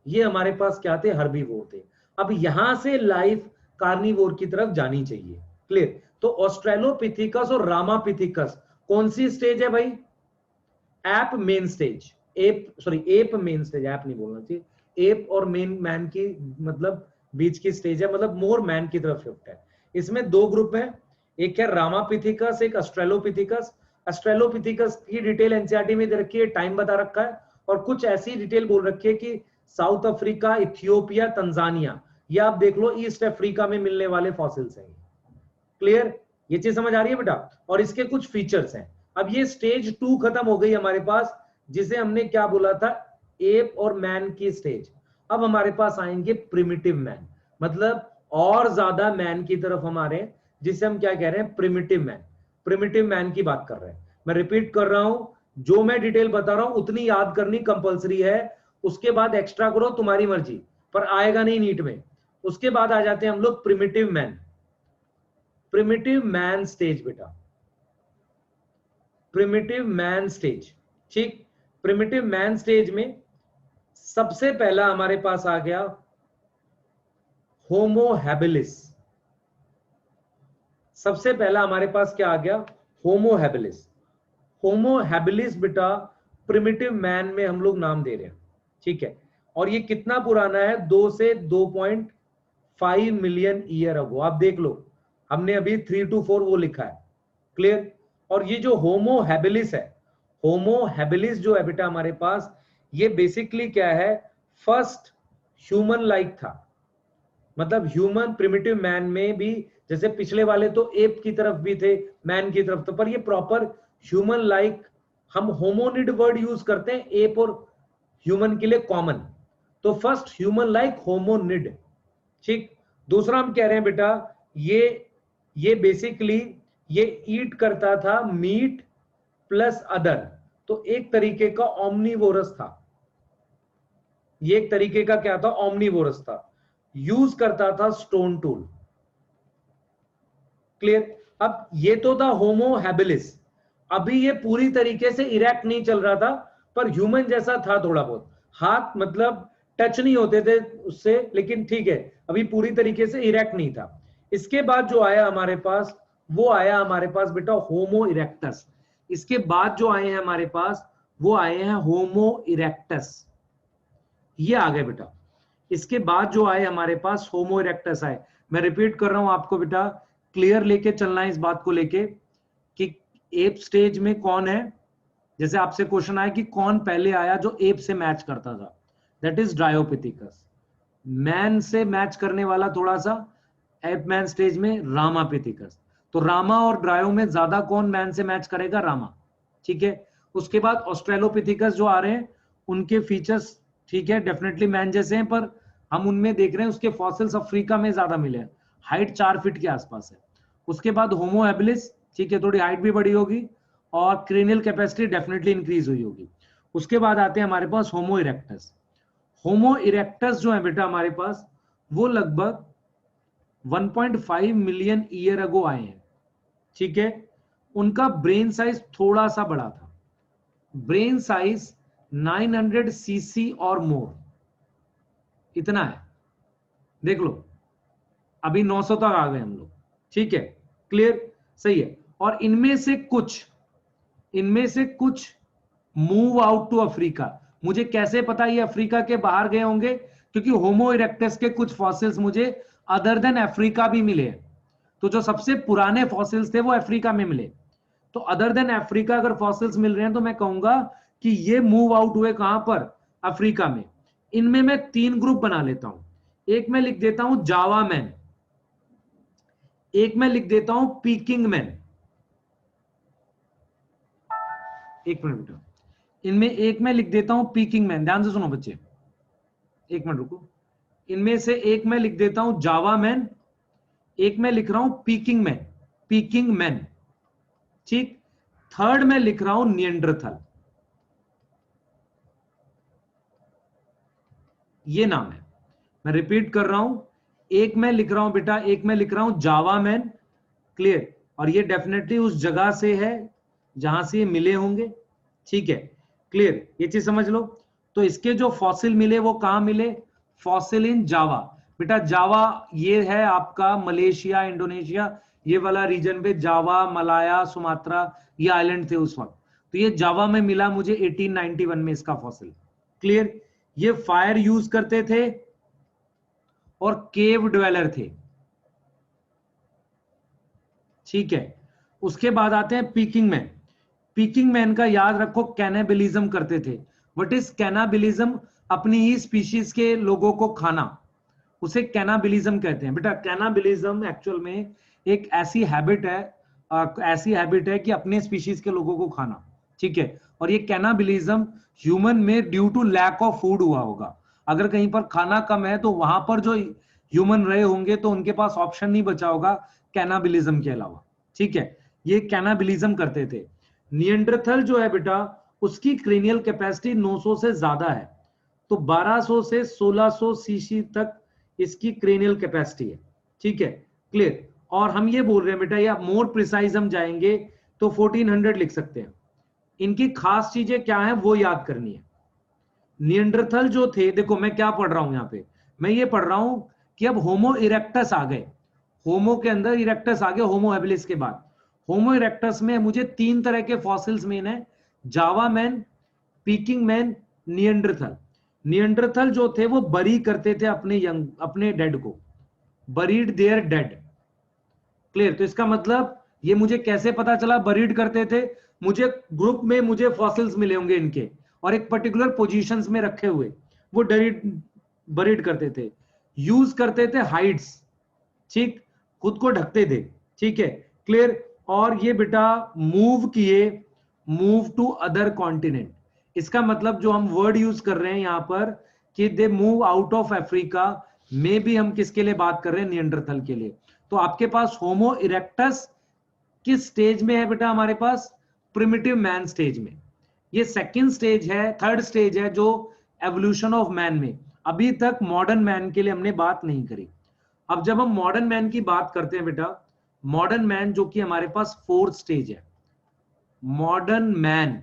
ये हमारे पास क्या थे? हर्बीवोर थे। अब यहां से लाइफ कार्निवोर की तरफ जानी चाहिए, क्लियर। तो ऑस्ट्रेलोपिथिकस और रामापिथिकस कौन सी स्टेज है भाई? App main stage, app main stage, app नहीं बोलना चाहिए, एप और मेन मैन की मतलब बीच की स्टेज है, मतलब मोर मैन की तरफ शिफ्ट है। इसमें दो ग्रुप है, एक है रामापिथिकस, एक ऑस्ट्रेलोपिथिकस। ऑस्ट्रेलोपिथिकस की डिटेल एनसीईआरटी में दे रखी है, टाइम बता रखा है, और कुछ ऐसी डिटेल बोल रखी है कि साउथ अफ्रीका, इथियोपिया, तंजानिया, ये आप देख लो ईस्ट अफ्रीका में मिलने वाले फॉसिल्स हैं। क्लियर, ये चीज समझ आ रही है बेटा? और इसके कुछ फीचर्स हैं। अब ये स्टेज 2 खत्म हो गई हमारे पास, जिसे हमने क्या बोला था? एप और मैन की स्टेज। अब हमारे पास आएंगे प्रिमिटिव मैन, मतलब और ज्यादा मैन की तरफ हमारे, जिसे हम क्या कह रहे हैं? Primitive man. प्रिमिटिव मैन की बात कर रहे हैं। मैं रिपीट कर रहा हूं, जो मैं डिटेल बता रहा हूं उतनी याद करनी कंपलसरी है, उसके बाद एक्स्ट्रा करो तुम्हारी मर्जी, पर आएगा नहीं नीट में। उसके बाद आ जाते हैं हम लोग primitive man. Primitive man stage बेटा, प्रिमिटिव मैन स्टेज, ठीक। प्रिमिटिव मैन स्टेज में सबसे पहला हमारे पास आ गया होमो हैबिलिस। सबसे पहला हमारे पास क्या आ गया? Homo habilis. होमो हैबिलिस बेटा प्रिमिटिव मैन में हम लोग नाम दे रहे हैं, ठीक है। और ये कितना पुराना है? 2 से 2.5 मिलियन ईयर अगो। आप देख लो, हमने अभी 3 to 4 वो लिखा है, क्लियर। और ये जो होमो हैबिलिस है, होमो हैबिलिस जो है बेटा हमारे पास, ये बेसिकली क्या है? फर्स्ट ह्यूमन लाइक था, मतलब ह्यूमन प्रिमिटिव मैन में भी, जैसे पिछले वाले तो एप की तरफ भी थे, मैन की तरफ तो, पर ये प्रॉपर ह्यूमन लाइक, हम होमोनिड वर्ड यूज करते हैं एप और ह्यूमन के लिए कॉमन, तो फर्स्ट ह्यूमन लाइक होमोनिड, ठीक। दूसरा हम कह रहे हैं बेटा ये बेसिकली ये ईट करता था मीट प्लस अदर, तो एक तरीके का ओमनीवोरस था, ये एक तरीके का क्या था? ओमनीवोरस था। यूज करता था स्टोन टूल, क्लियर। अब ये तो था होमो हैबिलिस। अभी ये पूरी तरीके से इरेक्ट नहीं चल रहा था, पर ह्यूमन जैसा था थोड़ा बहुत, हाथ मतलब टच नहीं होते थे उससे, लेकिन ठीक है, अभी पूरी तरीके से इरेक्ट नहीं था। इसके बाद जो आया हमारे पास, वो आया हमारे पास बेटा होमो इरेक्टस। इसके बाद जो आए हैं हमारे पास, वो आए हैं होमो इरेक्टस, ये आ गए बेटा। इसके बाद जो आए हमारे पास होमो इरेक्टस आए। मैं रिपीट कर रहा हूं आपको बेटा, क्लियर लेके चलना है इस बात को लेके कि एप स्टेज में कौन है। जैसे आपसे क्वेश्चन आया कि कौन पहले आया जो एप से मैच करता था, दैट इज ड्रायोपिथिकस। मैन से मैच करने वाला थोड़ा सा एप मैन स्टेज में रामापिथिकस। तो रामा और ड्रायो में ज्यादा कौन मैन से मैच करेगा? रामा, ठीक है। उसके बाद ऑस्ट्रेलोपिथिकस जो आ रहे हैं, उनके फीचर्स ठीक है डेफिनेटली मैन जैसे हैं, पर हम उनमें देख रहे हैं उसके फॉसिल्स अफ्रीका में ज्यादा मिले हैं, हाइट 4 फीट के आसपास है। उसके बाद होमो हैबिलिस, ठीक है, थोड़ी हाइट भी बड़ी होगी और क्रेनियल कैपेसिटी डेफिनेटली इंक्रीज हुई होगी। उसके बाद आते हैं हमारे पास होमो इरेक्टस। होमो इरेक्टस जो है बेटा हमारे पास वो लगभग 1.5 मिलियन ईयर अगो आए हैं, ठीक है। उनका ब्रेन साइज थोड़ा सा बड़ा था, ब्रेन साइज 900 सीसी और मोर, इतना है, देख लो अभी 900 तक आ गए हम लोग, ठीक है, क्लियर, सही है। और इनमें से कुछ मूव आउट टू अफ्रीका। मुझे कैसे पता ये अफ्रीका के बाहर गए होंगे? क्योंकि होमो इरेक्टस के कुछ फॉसिल्स मुझे अदर देन अफ्रीका भी मिले, तो जो सबसे पुराने फॉसिल्स थे वो अफ्रीका में मिले। तो अदर देन अफ्रीका अगर फॉसिल्स मिल रहे हैं तो मैं कहूंगा कि ये मूव आउट हुए कहां पर? अफ्रीका में। इनमें मैं 3 ग्रुप बना लेता हूं। एक मैं लिख देता हूं जावा मैन, एक मैं लिख देता हूं पीकिंग मैन। एक मिनट बेटा, इनमें एक मैं लिख देता हूं पीकिंग मैन, ध्यान से सुनो बच्चे, एक मिनट रुको। इनमें से एक मैं लिख देता हूं जावा मैन, एक मैं लिख रहा हूं पीकिंग मैन, ठीक। थर्ड मैं लिख रहा हूं निएंडरथल, ये नाम है। मैं रिपीट कर रहा हूं, एक मैं लिख रहा हूं बेटा, एक मैं लिख रहा हूं जावा मैन, क्लियर, और ये डेफिनेटली उस जगह से है जहां से ये मिले होंगे, ठीक है, क्लियर, ये चीज समझ लो। तो इसके जो फॉसिल मिले वो कहां मिले? फॉसिल इन जावा। बेटा जावा ये है आपका मलेशिया, इंडोनेशिया, ये वाला रीजन पे जावा, मलाया, सुमात्रा, ये आइलैंड थे उस वक्त। तो ये जावा में मिला मुझे 1891 में इसका फॉसिल, क्लियर। ये फायर यूज करते थे और केव ड्वेलर थे, ठीक है। उसके बाद आते हैं पीकिंग मैन। पीकिंग मैन का याद रखो कैनाबिलिज्म करते थे। What is cannibalism? अपनी ही स्पीशीज के लोगों को खाना, उसे कैनाबिलिज्म कहते हैं। बेटा कैनाबिलिज्म एक्चुअल में एक ऐसी हैबिट है कि अपने स्पीशीज के लोगों को खाना, ठीक है। और ये कैनाबिलिज्म ह्यूमन में due to lack of food हुआ होगा। अगर कहीं पर खाना कम है तो वहां पर जो ह्यूमन रहे होंगे तो उनके पास ऑप्शन नहीं बचा होगा कैनाबिलिज्म के अलावा, ठीक है। ये कैनाबिलिज्म करते थे। निएंडरथल जो है बेटा उसकी क्रेनियल कैपेसिटी 900 से ज्यादा है, तो 1200 से 1600 सीसी तक इसकी क्रेनियल कैपेसिटी है, ठीक है, क्लियर। और हम ये बोल रहे हैं बेटा, या मोर प्रिसाइज हम जाएंगे तो 1400 लिख सकते हैं। इनकी खास चीजें क्या है वो याद करनी है। निएंडरथल जो थे, देखो मैं क्या पढ़ रहा हूं यहां पे, मैं ये पढ़ रहा हूं कि अब होमो इरेक्टस आ गए, होमो के अंदर इरेक्टस आ गए, होमो हैबिलिस के बाद। होमो इरेक्टस में मुझे 3 तरह के फॉसिल्स मेन है, जावा man, peeking man, Neanderthal. Neanderthal जो थे वो बरी करते थे अपने डेड को, बरीड देयर डेड, क्लियर। तो इसका मतलब ये मुझे कैसे पता चला बरीड करते थे? मुझे ग्रुप में मुझे फॉसिल्स मिले होंगे इनके और एक पर्टिकुलर पोजीशंस में रखे हुए, वो बरीड करते थे। यूज करते थे हाइड्स, ठीक, खुद को ढकते थे, ठीक है, क्लियर। और ये बेटा मूव टू अदर कॉन्टिनेंट। इसका मतलब जो हम वर्ड यूज कर रहे हैं यहां पर कि they move out of Africa, में भी हम किसके लिए बात कर रहे हैं? निएंडरथल के लिए। तो आपके पास होमो इरेक्टस किस स्टेज में है बेटा? हमारे पास प्रिमिटिव मैन स्टेज में। ये सेकंड स्टेज है, थर्ड स्टेज है जो एवोल्यूशन ऑफ मैन में। अभी तक मॉडर्न मैन के लिए हमने बात नहीं करी। अब जब हम मॉडर्न मैन की बात करते हैं बेटा, मॉडर्न मैन जो कि हमारे पास फोर्थ स्टेज है, मॉडर्न मैन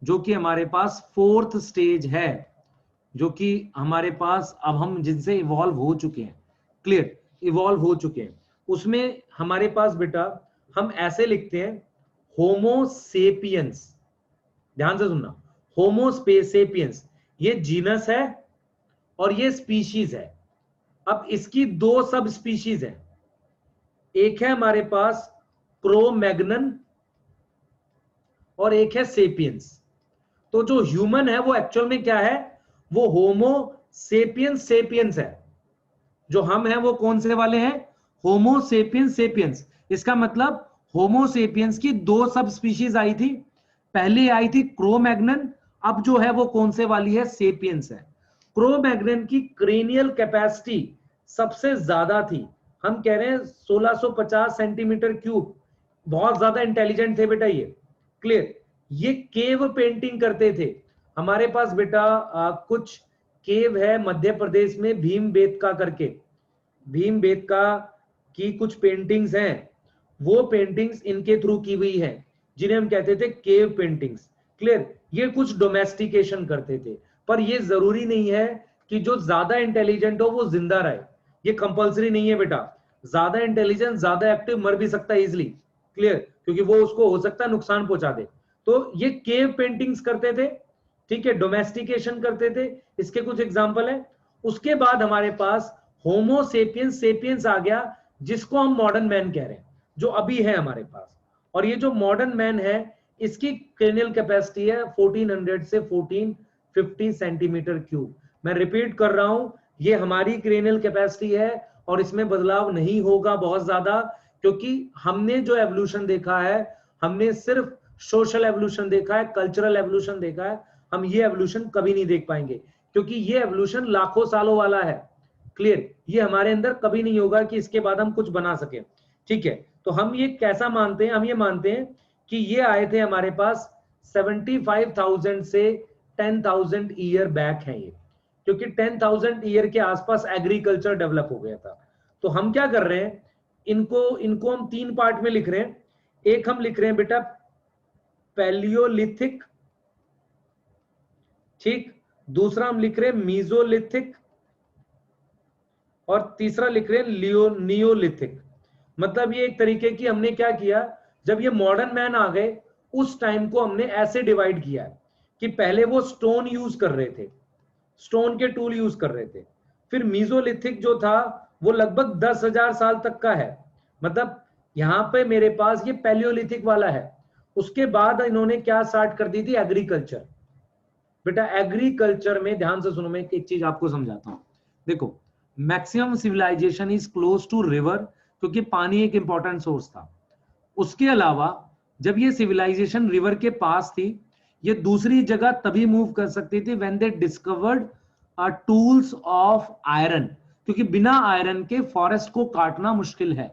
जो कि हमारे पास फोर्थ स्टेज है, जो कि हमारे पास अब हम जिनसे इवॉल्व हो चुके हैं, क्लियर, इवॉल्व हो चुके हैं, उसमें हमारे पास बेटा हम ऐसे लिखते हैं होमो सेपियंस। ध्यान से सुनना, होमो सेपियंस ये जीनस है और ये स्पीशीज है। अब इसकी 2 सब स्पीशीज है, एक है हमारे पास क्रो-मैग्नन और एक है सेपियंस। तो जो ह्यूमन है वो एक्चुअल में क्या है? वो होमो सेपियंस है। जो हम हैं वो कौन से वाले हैं? होमो सेपियंस। इसका मतलब होमो सेपियंस की 2 सब स्पीशीज आई थी, पहले आई थी क्रो-मैग्नन, अब जो है वो कौन से वाली है? सेपियंस है। क्रो-मैग्नन की क्रेनियल कैपेसिटी सबसे ज्यादा थी, हम कह रहे हैं 1650 सेंटीमीटर क्यूब, बहुत ज्यादा इंटेलिजेंट थे बेटा ये, क्लियर। ये केव पेंटिंग करते थे, हमारे पास बेटा कुछ केव है मध्य प्रदेश में, भीमबेटका करके, भीमबेटका की कुछ पेंटिंग्स हैं, वो पेंटिंग्स इनके थ्रू की हुई है, जिन्हें हम कहते थे केव पेंटिंग्स। क्लियर? ये कुछ डोमेस्टिकेशन करते थे, पर ये जरूरी नहीं है कि जो ज्यादा इंटेलिजेंट हो वो जिंदा रहे, ये कंपलसरी नहीं है बेटा। ज्यादा इंटेलिजेंस, ज्यादा एक्टिव मर भी सकता है इजिली। क्लियर? क्योंकि वो उसको हो सकता है नुकसान पहुंचा दे। तो ये केव पेंटिंग्स करते थे, ठीक है, डोमेस्टिकेशन करते थे, इसके कुछ एग्जांपल है। उसके बाद हमारे पास होमो सेपियंस, सेपियंस आ गया, जिसको हम मॉडर्न मैन कह रहे हैं, जो अभी है हमारे पास। और ये जो मॉडर्न मैन है, इसकी क्रेनियल कैपेसिटी है 1400 से 1450 सेंटीमीटर क्यूब। मैं रिपीट कर रहा हूं, ये हमारी क्रेनियल कैपेसिटी है और इसमें बदलाव नहीं होगा बहुत ज्यादा, क्योंकि हमने जो एवोल्यूशन देखा है, हमने सिर्फ सोशल एवोल्यूशन देखा है, कल्चरल एवोल्यूशन देखा है। हम ये एवोल्यूशन कभी नहीं देख पाएंगे, क्योंकि ये एवोल्यूशन लाखों सालों वाला है। क्लियर? ये हमारे अंदर कभी नहीं होगा कि इसके बाद हम कुछ बना सके। ठीक है, तो हम ये कैसा मानते हैं? हम ये मानते हैं कि ये आए थे हमारे पास 75,000 से 10,000 ईयर बैक है ये, क्योंकि 10,000 ईयर के आसपास एग्रीकल्चर डेवलप हो गया था। तो हम क्या कर रहे हैं, इनको हम 3 पार्ट में लिख रहे हैं। एक हम लिख रहे हैं बेटा पैलियोलिथिक, ठीक, दूसरा हम लिख रहे हैं मीजोलिथिक, और तीसरा लिख रहे हैं नियोलिथिक। मतलब ये एक तरीके की हमने क्या किया, जब ये मॉडर्न मैन आ गए उस टाइम को हमने ऐसे डिवाइड किया है कि पहले वो स्टोन यूज कर रहे थे, स्टोन के टूल यूज कर रहे थे। फिर मीजोलिथिक जो था वो लगभग 10,000 साल तक का है, मतलब यहां पे मेरे पास ये पैलियोलिथिक वाला है। उसके बाद इन्होंने क्या स्टार्ट कर दी थी, एग्रीकल्चर। बेटा एग्रीकल्चर में ध्यान से सुनो, मैं एक चीज आपको समझाता हूं। देखो, maximum civilization is close to river, क्योंकि पानी एक इंपॉर्टेंट सोर्स था। उसके अलावा जब ये सिविलाइजेशन रिवर के पास थी, ये दूसरी जगह तभी मूव कर सकती थी when they discovered tools of iron, क्योंकि बिना आयरन के फॉरेस्ट को काटना मुश्किल है।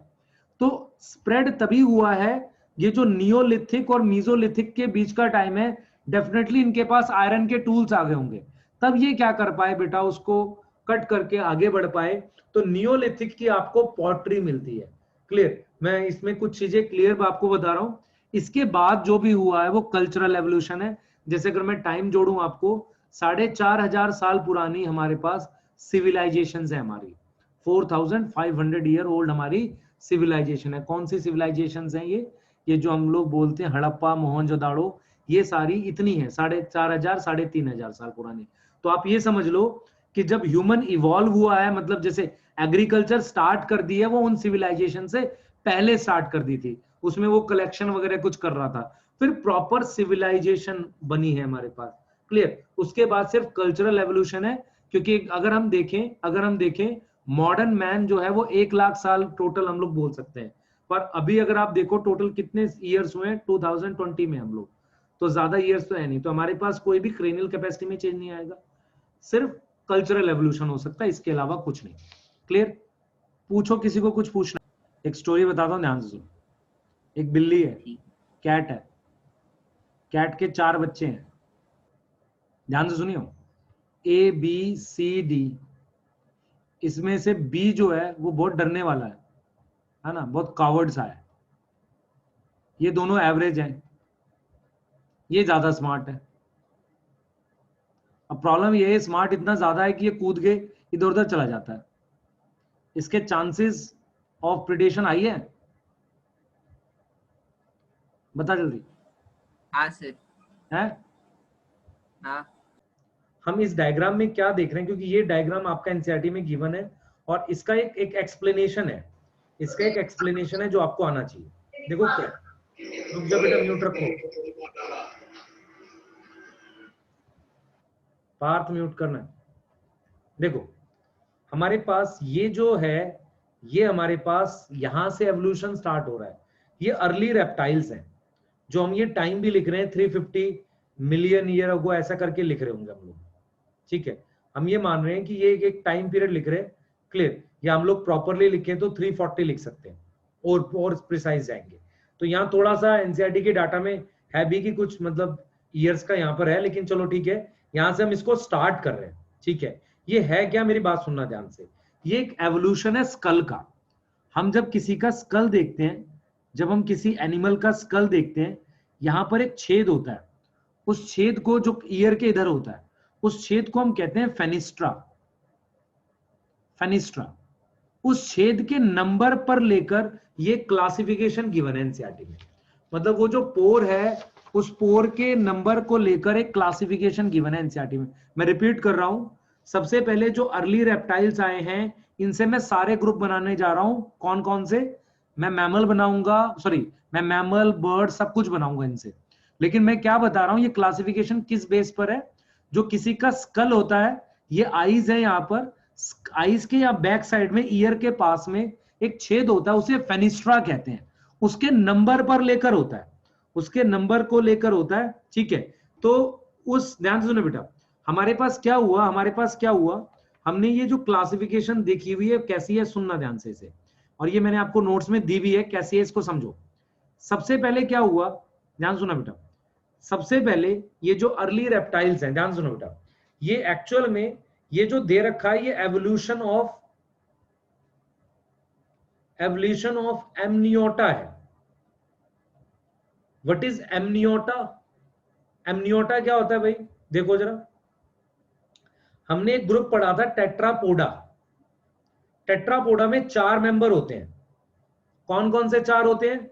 तो स्प्रेड तभी हुआ है, ये जो नियोलिथिक और मीजोलिथिक के बीच का टाइम है, डेफिनेटली इनके पास आयरन के टूल्स आ गए होंगे, तब ये क्या कर पाए बेटा, उसको कट करके आगे बढ़ पाए। तो नियोलिथिक की आपको पॉटरी मिलती है। क्लियर? मैं इसमें कुछ चीजें क्लियर आपको बता रहा हूं। इसके बाद जो भी हुआ है वो कल्चरल एवोल्यूशन है। जैसे अगर मैं टाइम जोड़ूं आपको, 4,500 साल पुरानी हमारे पास सिविलाइजेशन है, हमारी 4,500 ईयर ओल्ड हमारी सिविलाइजेशन है। कौन सी सिविलाइजेशन है ये जो हम लोग बोलते हैं हड़प्पा, मोहनजोदाड़ो, ये सारी इतनी है 4,500 3,500 साल पुरानी। तो आप ये समझ लो कि जब ह्यूमन इवॉल्व हुआ है, मतलब जैसे एग्रीकल्चर स्टार्ट कर दी है, वो उन सिविलाइजेशन से पहले स्टार्ट कर दी थी, उसमें वो कलेक्शन वगैरह कुछ कर रहा था, फिर प्रॉपर सिविलाइजेशन बनी है हमारे पास। क्लियर? उसके बाद सिर्फ कल्चरल एवोल्यूशन है, क्योंकि अगर हम देखें मॉडर्न मैन जो है वो 1,00,000 साल टोटल हम लोग बोल सकते हैं, पर अभी अगर आप देखो टोटल कितने ईयर्स हुए हैं 2020 में हम लोग, तो ज्यादा ईयर्स तो है नहीं। तो हमारे पास कोई भी क्रेनियल कैपेसिटी में चेंज नहीं आएगा, सिर्फ कल्चरल एवोल्यूशन हो सकता है, इसके अलावा कुछ नहीं। क्लियर? पूछो, किसी को कुछ पूछना। एक स्टोरी बताता हूँ, ध्यान से सुनो। एक बिल्ली है, कैट है, कैट के 4 बच्चे हैं, ध्यान से सुनियो, A B C D। इसमें से B जो है वो बहुत डरने वाला है ना, बहुत कावर्ड सा है। ये दोनों एवरेज हैं, ये ज्यादा स्मार्ट है। अब प्रॉब्लम ये है, स्मार्ट इतना ज्यादा है कि ये कूद के इधर उधर चला जाता है। इसके चांसेस ऑफ प्रिडेशन हाई है, बता जल्दी। हाँ सर। है? हाँ। हम इस डायग्राम में क्या देख रहे हैं, क्योंकि ये डायग्राम आपका एनसीईआरटी में गिवन है और इसका एक एक्सप्लेनेशन है, इसका एक एक्सप्लेनेशन है जो आपको आना चाहिए। देखो क्या, रुक जाओ बेटा, म्यूट रखो, पार्थ म्यूट करना है। देखो हमारे पास ये जो है, ये हमारे पास यहां से एवोल्यूशन स्टार्ट हो रहा है। ये अर्ली रेप्टाइल्स हैं, जो हम ये टाइम भी लिख रहे हैं 350 मिलियन ईयर अगो, ऐसा करके लिख रहे होंगे हम लोग। ठीक है, हम ये मान रहे हैं कि ये एक टाइम पीरियड लिख रहे हैं। क्लियर? या हम लोग प्रॉपरली लिखे तो 340 लिख सकते हैं और प्रिसाइज जाएंगे। तो यहाँ थोड़ा सा एनसीईआरटी के डाटा में है भी कि कुछ मतलब ईयर्स का यहाँ पर है, लेकिन चलो ठीक है, यहां से हम इसको स्टार्ट कर रहे हैं। ठीक है, ये है क्या, मेरी बात सुनना ध्यान से, ये एक एवोल्यूशन है स्कल का। हम जब किसी का स्कल देखते हैं, जब हम किसी एनिमल का स्कल देखते हैं, यहां पर एक छेद होता है, उस छेद को, जो ईयर के इधर होता है, उस छेद को हम कहते हैं फेनिस्ट्रा। फेनिस्ट्रा, उस छेद के नंबर पर लेकर ये क्लासिफिकेशन गिवन है एनसीईआरटी में। मतलब वो जो पोर है, उस पोर के नंबर को लेकर एक क्लासिफिकेशन गिवन है एनसीईआरटी में। मैं रिपीट कर रहा हूं, सबसे पहले जो अर्ली रेप्टाइल्स आए हैं, इनसे मैं सारे ग्रुप बनाने जा रहा हूं। कौन कौन से? मैं मैमल बनाऊंगा, सॉरी, मैं मैमल, बर्ड, सब कुछ बनाऊंगा इनसे। लेकिन मैं क्या बता रहा हूं, ये क्लासिफिकेशन किस बेस पर है? जो किसी का स्कल होता है, ये आईज है, यहां पर आईज के या बैक साइड में ईयर के पास में एक छेद होता है, उसे फेनिस्ट्रा कहते हैं। उसके नंबर पर लेकर होता है, उसके नंबर को लेकर होता है। ठीक है, तो उस, ध्यान से सुनो बेटा, हमारे पास क्या हुआ, हमारे पास क्या हुआ, हमने ये जो क्लासिफिकेशन देखी हुई है कैसी है, सुनना ध्यान से इसे, और ये मैंने आपको नोट्स में दी भी है, कैसी है इसको समझो। सबसे पहले क्या हुआ, ध्यान सुना बेटा, सबसे पहले ये जो अर्ली रेप्टाइल्स हैं, ध्यान सुनो बेटा, ये एक्चुअल में ये जो दे रखा है, ये एवोल्यूशन ऑफ एमनियोटा है। What is Amniota? एमनियोटा क्या होता है भाई, देखो जरा, हमने एक ग्रुप पढ़ा था टेट्रापोडा। टेट्रापोडा में 4 मेंबर होते हैं। कौन कौन से 4 होते हैं?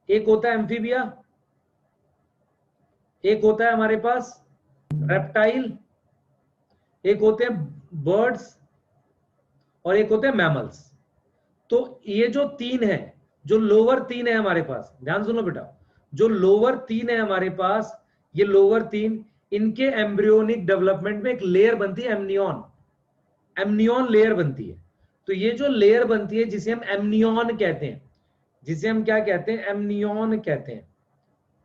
एक होता है एम्फीबिया, एक होता है हमारे पास रेप्टाइल, एक होते हैं बर्ड्स, और एक होते हैं मैमल्स। तो ये जो 3 है, जो लोअर 3 है हमारे पास, ध्यान सुनो बेटा, जो लोअर 3 है हमारे पास, ये लोअर 3, इनके एम्ब्रियोनिक डेवलपमेंट में एक लेयर बनती है, एमनियन लेयर बनती है। तो ये जो लेयर बनती है, जिसे हम एमनियन कहते हैं, जिसे हम क्या कहते हैं, एमनियन कहते हैं,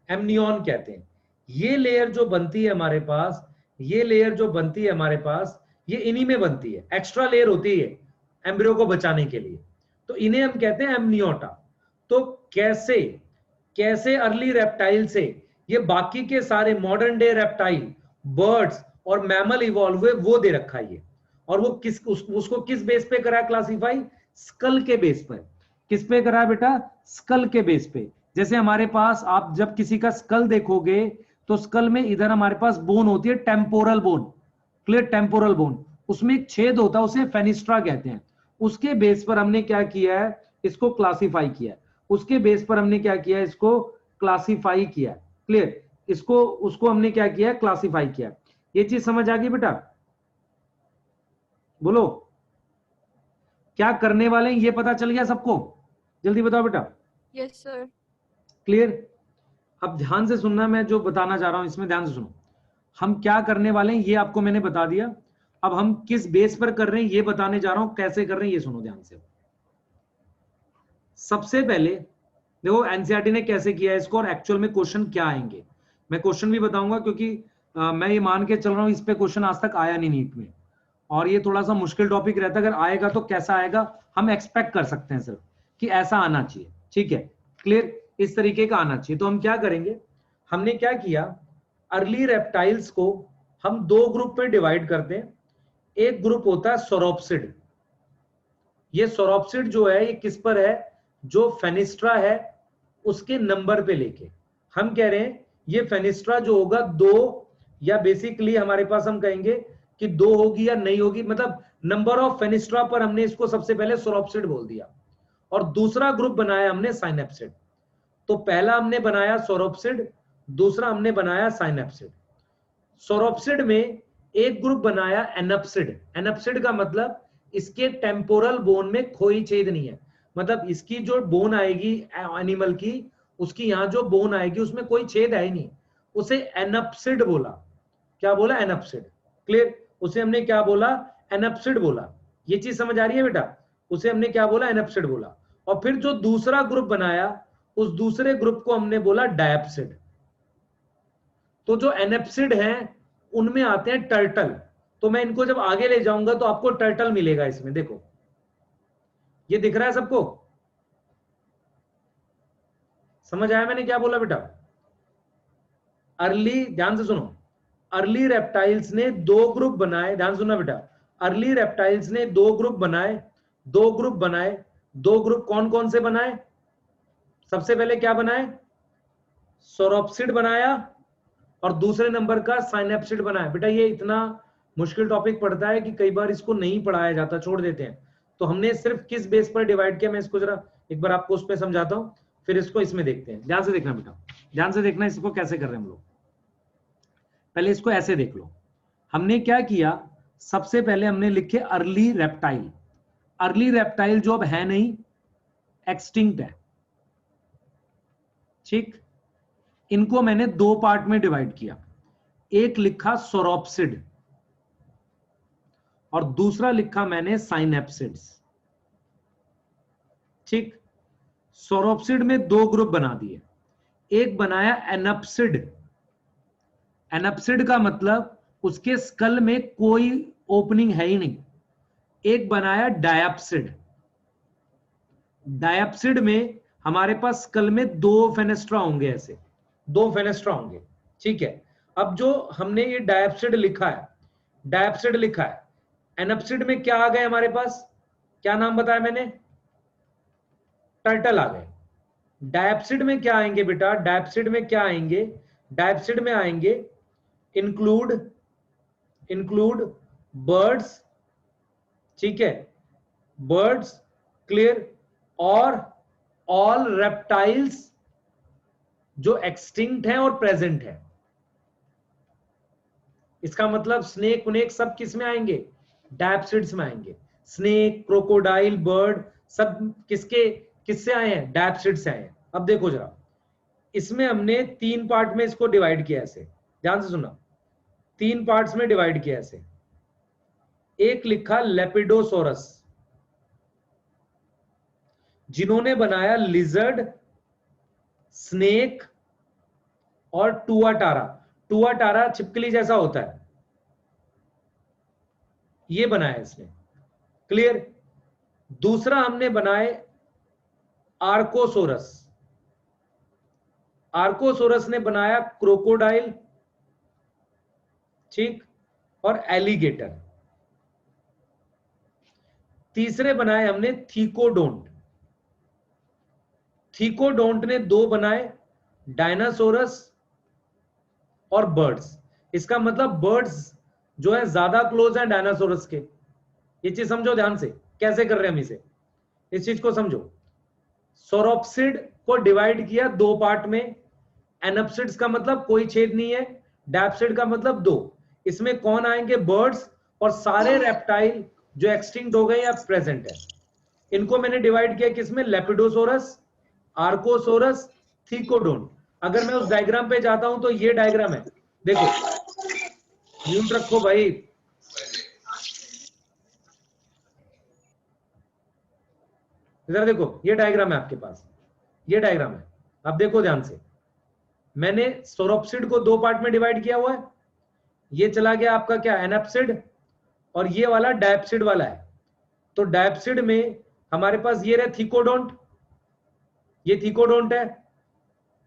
एमनियन कहते हैं। ये लेयर जो बनती है हमारे पास, ये लेयर जो बनती है हमारे पास, ये इन्हीं में बनती है, एक्स्ट्रा लेयर होती है एम्ब्रियो को बचाने के लिए, तो इन्हें हम कहते हैं एमनियोटा। तो कैसे कैसे अर्ली रेप्टाइल से ये बाकी के सारे मॉडर्न डे रेप्टाइल, बर्ड्स और मैमल इवॉल्व हुए, वो दे रखा है ये। और वो उसको किस बेस पे करा क्लासिफाई? स्कल के बेस पर। किस पे करा बेटा? स्कल के बेस पे। जैसे हमारे पास, आप जब किसी का स्कल देखोगे, तो स्कल में इधर हमारे पास बोन होती है, temporal bone, clear, temporal bone, उसमें एक छेद होता है, उसे फेनिस्ट्रा कहते हैं। उसके बेस पर हमने क्या किया है, इसको क्लासिफाई किया। उसके बेस पर हमने क्या किया, इसको क्लासिफाई किया, क्लियर, इसको उसको हमने क्या किया, क्लासिफाई किया। ये चीज समझ आ गई बेटा? बोलो क्या करने वाले हैं, ये पता चल गया सबको? जल्दी बताओ बेटा। Yes sir. क्लियर? अब ध्यान से सुनना, मैं जो बताना चाह रहा हूं इसमें ध्यान से सुनो। हम क्या करने वाले हैं ये आपको मैंने बता दिया, अब हम किस बेस पर कर रहे हैं ये बताने जा रहा हूं, कैसे कर रहे हैं ये सुनो ध्यान से। सबसे पहले देखो एनसीईआरटी ने कैसे किया है इसको, और एक्चुअल में क्वेश्चन क्या आएंगे, मैं क्वेश्चन भी बताऊंगा, क्योंकि मैं ये मान के चल रहा हूं इस पे क्वेश्चन आज तक आया नहीं नीट में, और ये थोड़ा सा मुश्किल टॉपिक रहता है। अगर आएगा तो कैसा आएगा, हम एक्सपेक्ट कर सकते हैं सिर्फ कि ऐसा आना चाहिए, ठीक है, क्लियर, इस तरीके का आना चाहिए। तो हम क्या करेंगे, हमने क्या किया, अर्ली रेप्टाइल्स को हम 2 ग्रुप में डिवाइड करते हैं। एक ग्रुप होता है सोरोप्सिड। ये सोरोप्सिड जो है, ये किस पर है, जो फेनिस्ट्रा है उसके नंबर पे लेके हम कह रहे हैं ये फेनिस्ट्रा जो होगा 2, या बेसिकली हमारे पास हम कहेंगे कि 2 होगी या नहीं होगी, मतलब नंबर ऑफ फेनिस्ट्रा पर हमने इसको सबसे पहले सोरोप्सिड बोल दिया। और दूसरा ग्रुप बनाया हमने साइनेप्सिड। तो पहला हमने बनाया सोरोप्सिड, दूसरा हमने बनाया साइनेप्सिड। सोरोप्सिड में एक ग्रुप बनाया एनप्सिड। एनप्सिड का मतलब इसके टेम्पोरल बोन में कोई छेद नहीं है, मतलब इसकी जो बोन आएगी एनिमल की, उसकी यहां जो बोन आएगी उसमें कोई छेद है ही नहीं, उसे एनप्सिड बोला। क्या बोला? एनप्सिड, क्लियर, उसे हमने क्या बोला, एनप्सिड बोला। ये चीज समझ आ रही है बेटा? उसे हमने क्या बोला, एनप्सिड बोला। और फिर जो दूसरा ग्रुप बनाया, उस दूसरे ग्रुप को हमने बोला डायप्सिड। तो जो एनप्सिड हैं उनमें आते हैं टर्टल। तो मैं इनको जब आगे ले जाऊंगा तो आपको टर्टल मिलेगा इसमें, देखो ये दिख रहा है सबको? समझ आया मैंने क्या बोला बेटा? अर्ली, ध्यान से सुनो, अर्ली रेप्टाइल्स ने 2 ग्रुप बनाए, ध्यान सुनना बेटा, अर्ली रेप्टाइल्स ने 2 ग्रुप बनाए, 2 ग्रुप बनाए, 2 ग्रुप कौन कौन से बनाए? सबसे पहले क्या बनाए? सोरोप्सिड बनाया और दूसरे नंबर का साइनेप्सिड बनाया। बेटा ये इतना मुश्किल टॉपिक पड़ता है कि कई बार इसको नहीं पढ़ाया जाता, छोड़ देते हैं। तो हमने सिर्फ किस बेस पर डिवाइड किया, मैं इसको जरा एक बार आपको उस पर समझाता हूं, फिर इसको इसमें देखते हैं। ध्यान से देखना बेटा, ध्यान से देखना इसको कैसे कर रहे हैं हम लोग। पहले इसको ऐसे देख लो, हमने क्या किया, सबसे पहले हमने लिखे अर्ली रेप्टाइल। अर्ली रेप्टाइल जो अब है नहीं, एक्सटिंक्ट है, ठीक। इनको मैंने 2 पार्ट में डिवाइड किया, एक लिखा सोरोप्सिड और दूसरा लिखा मैंने साइनेप्सिड्स, ठीक। सोरोप्सिड में 2 ग्रुप बना दिए, एक बनाया एनप्सिड। एनप्सिड का मतलब उसके स्कल में कोई ओपनिंग है ही नहीं। एक बनाया डायप्सिड। डायप्सिड में हमारे पास स्कल में 2 फेनेस्ट्रा होंगे, ऐसे 2 फेनेस्ट्रा होंगे, ठीक है। अब जो हमने ये डायप्सिड लिखा है, डायप्सिड लिखा है, एनप्सिड में क्या आ गए हमारे पास, क्या नाम बताया मैंने? टर्टल आ गए। डायप्सिड में क्या आएंगे बेटा? डायप्सिड में क्या आएंगे? डायप्सिड में आएंगे इंक्लूड बर्ड्स, ठीक है, बर्ड्स, क्लियर, और ऑल रेप्टाइल्स जो एक्सटिंक्ट हैं और प्रेजेंट है। इसका मतलब स्नेक उनेक सब किस में आएंगे? डायप्सिड्स में आएंगे। स्नेक, क्रोकोडाइल, बर्ड सब किससे आए हैं? डायप्सिड से आए हैं। अब देखो जरा, इसमें हमने 3 पार्ट में इसको डिवाइड किया, ऐसे ध्यान से सुनना, 3 पार्ट्स में डिवाइड किया ऐसे। एक लिखा लेपिडोसोरस, जिन्होंने बनाया लिजर्ड, स्नेक और टुआटारा। टुआटारा छिपकली जैसा होता है, ये बनाया इसने, क्लियर। दूसरा हमने बनाए आर्कोसोरस। आर्कोसोरस ने बनाया क्रोकोडाइल, ठीक, और एलिगेटर। तीसरे बनाए हमने थीकोडोंट। थीकोडोंट ने 2 बनाए, डायनासोरस और बर्ड्स। इसका मतलब बर्ड्स जो है ज्यादा क्लोज है डायनासोरस के। ये चीज समझो ध्यान से, कैसे कर रहे हैं हम इसे, इस चीज को समझो। सोरोप्सिड को डिवाइड किया 2 पार्ट में, एनप्सिड्स का मतलब कोई छेद नहीं है, डैप्सिड का मतलब 2। इसमें कौन आएंगे? बर्ड्स और सारे रेप्टाइल जो एक्सटिंक्ट हो गए या प्रेजेंट है। इनको मैंने डिवाइड किया किसमें? लेपिडोसोरस, आर्कोसोरस, थीकोडोंट। अगर मैं उस डायग्राम पे जाता हूं तो ये डायग्राम है, देखो, म्यूट रखो भाई। इधर देखो, ये डायग्राम है आपके पास, ये डायग्राम है। अब देखो ध्यान से, मैंने सोरोप्सिड को 2 पार्ट में डिवाइड किया हुआ है। ये चला गया आपका क्या? एनप्सिड, और ये वाला डायप्सिड वाला है। तो डायप्सिड में हमारे पास ये रहे थीकोडोंट, ये थीकोडोंट है,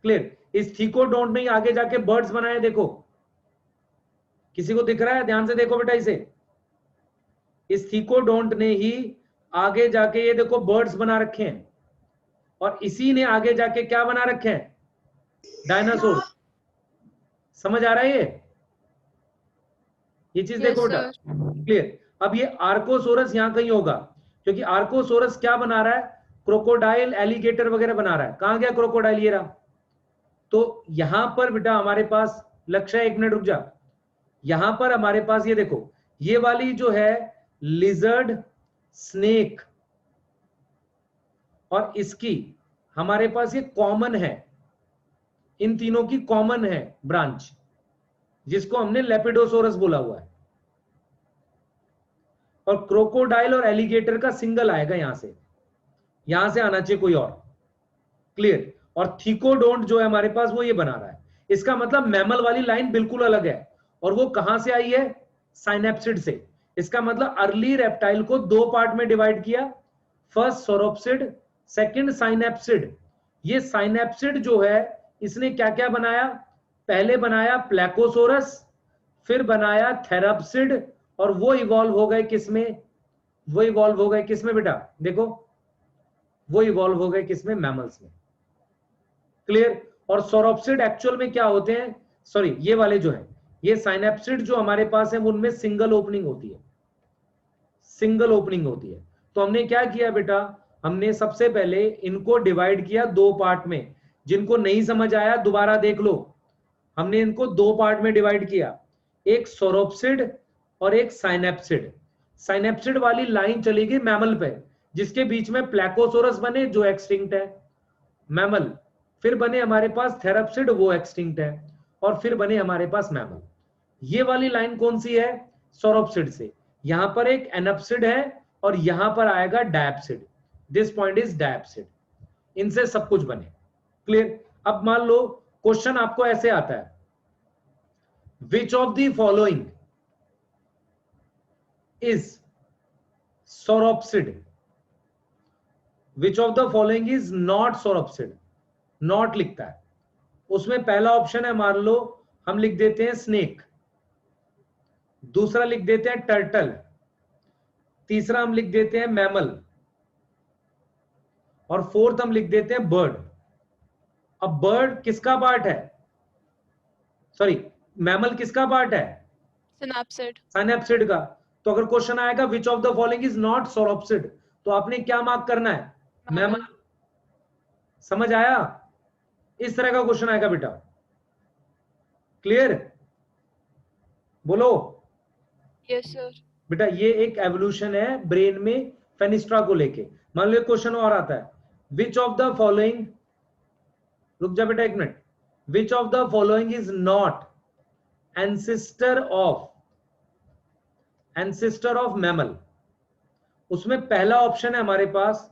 क्लियर। इस थीकोडोंट ने आगे जाके बर्ड्स बनाए, देखो, किसी को दिख रहा है? ध्यान से देखो बेटा इसे। इस थीकोडोंट ने ही आगे जाके ये देखो बर्ड्स बना रखे हैं, और इसी ने आगे जाके क्या बना रखे हैं? डायनासोर। समझ आ रहा है ये चीज? देखो बेटा, क्लियर। अब ये आर्कोसोरस यहां कहीं होगा, क्योंकि आर्कोसोरस क्या बना रहा है? क्रोकोडाइल, एलिगेटर वगैरह बना रहा है। कहां गया क्रोकोडाइल? ये रहा। तो यहां पर बेटा हमारे पास, लक्ष्य, 1 मिनट रुक जा, यहां पर हमारे पास ये देखो, ये वाली जो है लिजर्ड, स्नेक, और इसकी हमारे पास ये कॉमन है, इन तीनों की कॉमन है ब्रांच, जिसको हमने लेपिडोसोरस बोला हुआ है। और क्रोकोडाइल और एलिगेटर का सिंगल आएगा, यहां से आना चाहिए कोई और, क्लियर। और थीकोडोंट जो है हमारे पास, वो ये बना रहा है। इसका मतलब मैमल वाली लाइन बिल्कुल अलग है, और वो कहां से आई है? साइनेप्सिड से। इसका मतलब अर्ली रेप्टाइल को 2 पार्ट में डिवाइड किया, फर्स्ट सोरोप्सिड, सेकंड साइनेप्सिड। ये साइनेप्सिड जो है, इसने क्या क्या बनाया? पहले बनाया प्लेकोसोरस, फिर बनाया थेराप्सिड, और वो इवॉल्व हो गए किसमें? वो इवॉल्व हो गए किसमें बेटा? देखो वो इवॉल्व हो गए किसमें? मैमल्स में। क्लियर? और सोरोप्सिड एक्चुअल में क्या होते हैं? सॉरी, ये वाले जो है, ये साइनेप्सिड जो हमारे पास है उनमें सिंगल ओपनिंग होती है, सिंगल ओपनिंग होती है। तो हमने क्या किया बेटा, हमने सबसे पहले इनको डिवाइड किया दो पार्ट में। जिनको नहीं समझ आया दोबारा देख लो, हमने इनको दो पार्ट में डिवाइड किया, एक सोरोप्सिड और एक साइनेप्सिड। साइनेप्सिड वाली लाइन चली गई मैमल पे, जिसके बीच में प्लेकोसोरस बने जो एक्सटिंक्ट है मैमल, फिर बने हमारे पास थेराप्सिड वो एक्सटिंक्ट है, और फिर बने हमारे पास मैमल। ये वाली लाइन कौन सी है? सोरोप्सिड से। यहां पर एक एनप्सिड है और यहां पर आएगा diapsid, this point is diapsid. इनसे सब कुछ बने। क्लियर? अब मान लो क्वेश्चन आपको ऐसे आता है, which of the following is sauropsid, which of the following is not sauropsid. Not लिखता है उसमें। पहला ऑप्शन है, मान लो हम लिख देते हैं स्नेक, दूसरा लिख देते हैं टर्टल, तीसरा हम लिख देते हैं मैमल, और फोर्थ हम लिख देते हैं बर्ड। अब बर्ड किसका पार्ट है? सॉरी, मैमल किसका पार्ट है? सिनेप्सिड। साइनेप्सिड का। तो अगर क्वेश्चन आएगा which of the following is not sauropsid, तो आपने क्या मार्क करना है? मैमल। समझ आया? इस तरह का क्वेश्चन आएगा बेटा। क्लियर? बोलो यस सर। बेटा, ये एक एवोल्यूशन है ब्रेन में फेनिस्ट्रा को लेके। मान लो एक क्वेश्चन और आता है, विच ऑफ द फॉलोइंग, रुक जा बेटा एक minute, which of the following is not ancestor of mammal. उसमें पहला ऑप्शन है हमारे पास,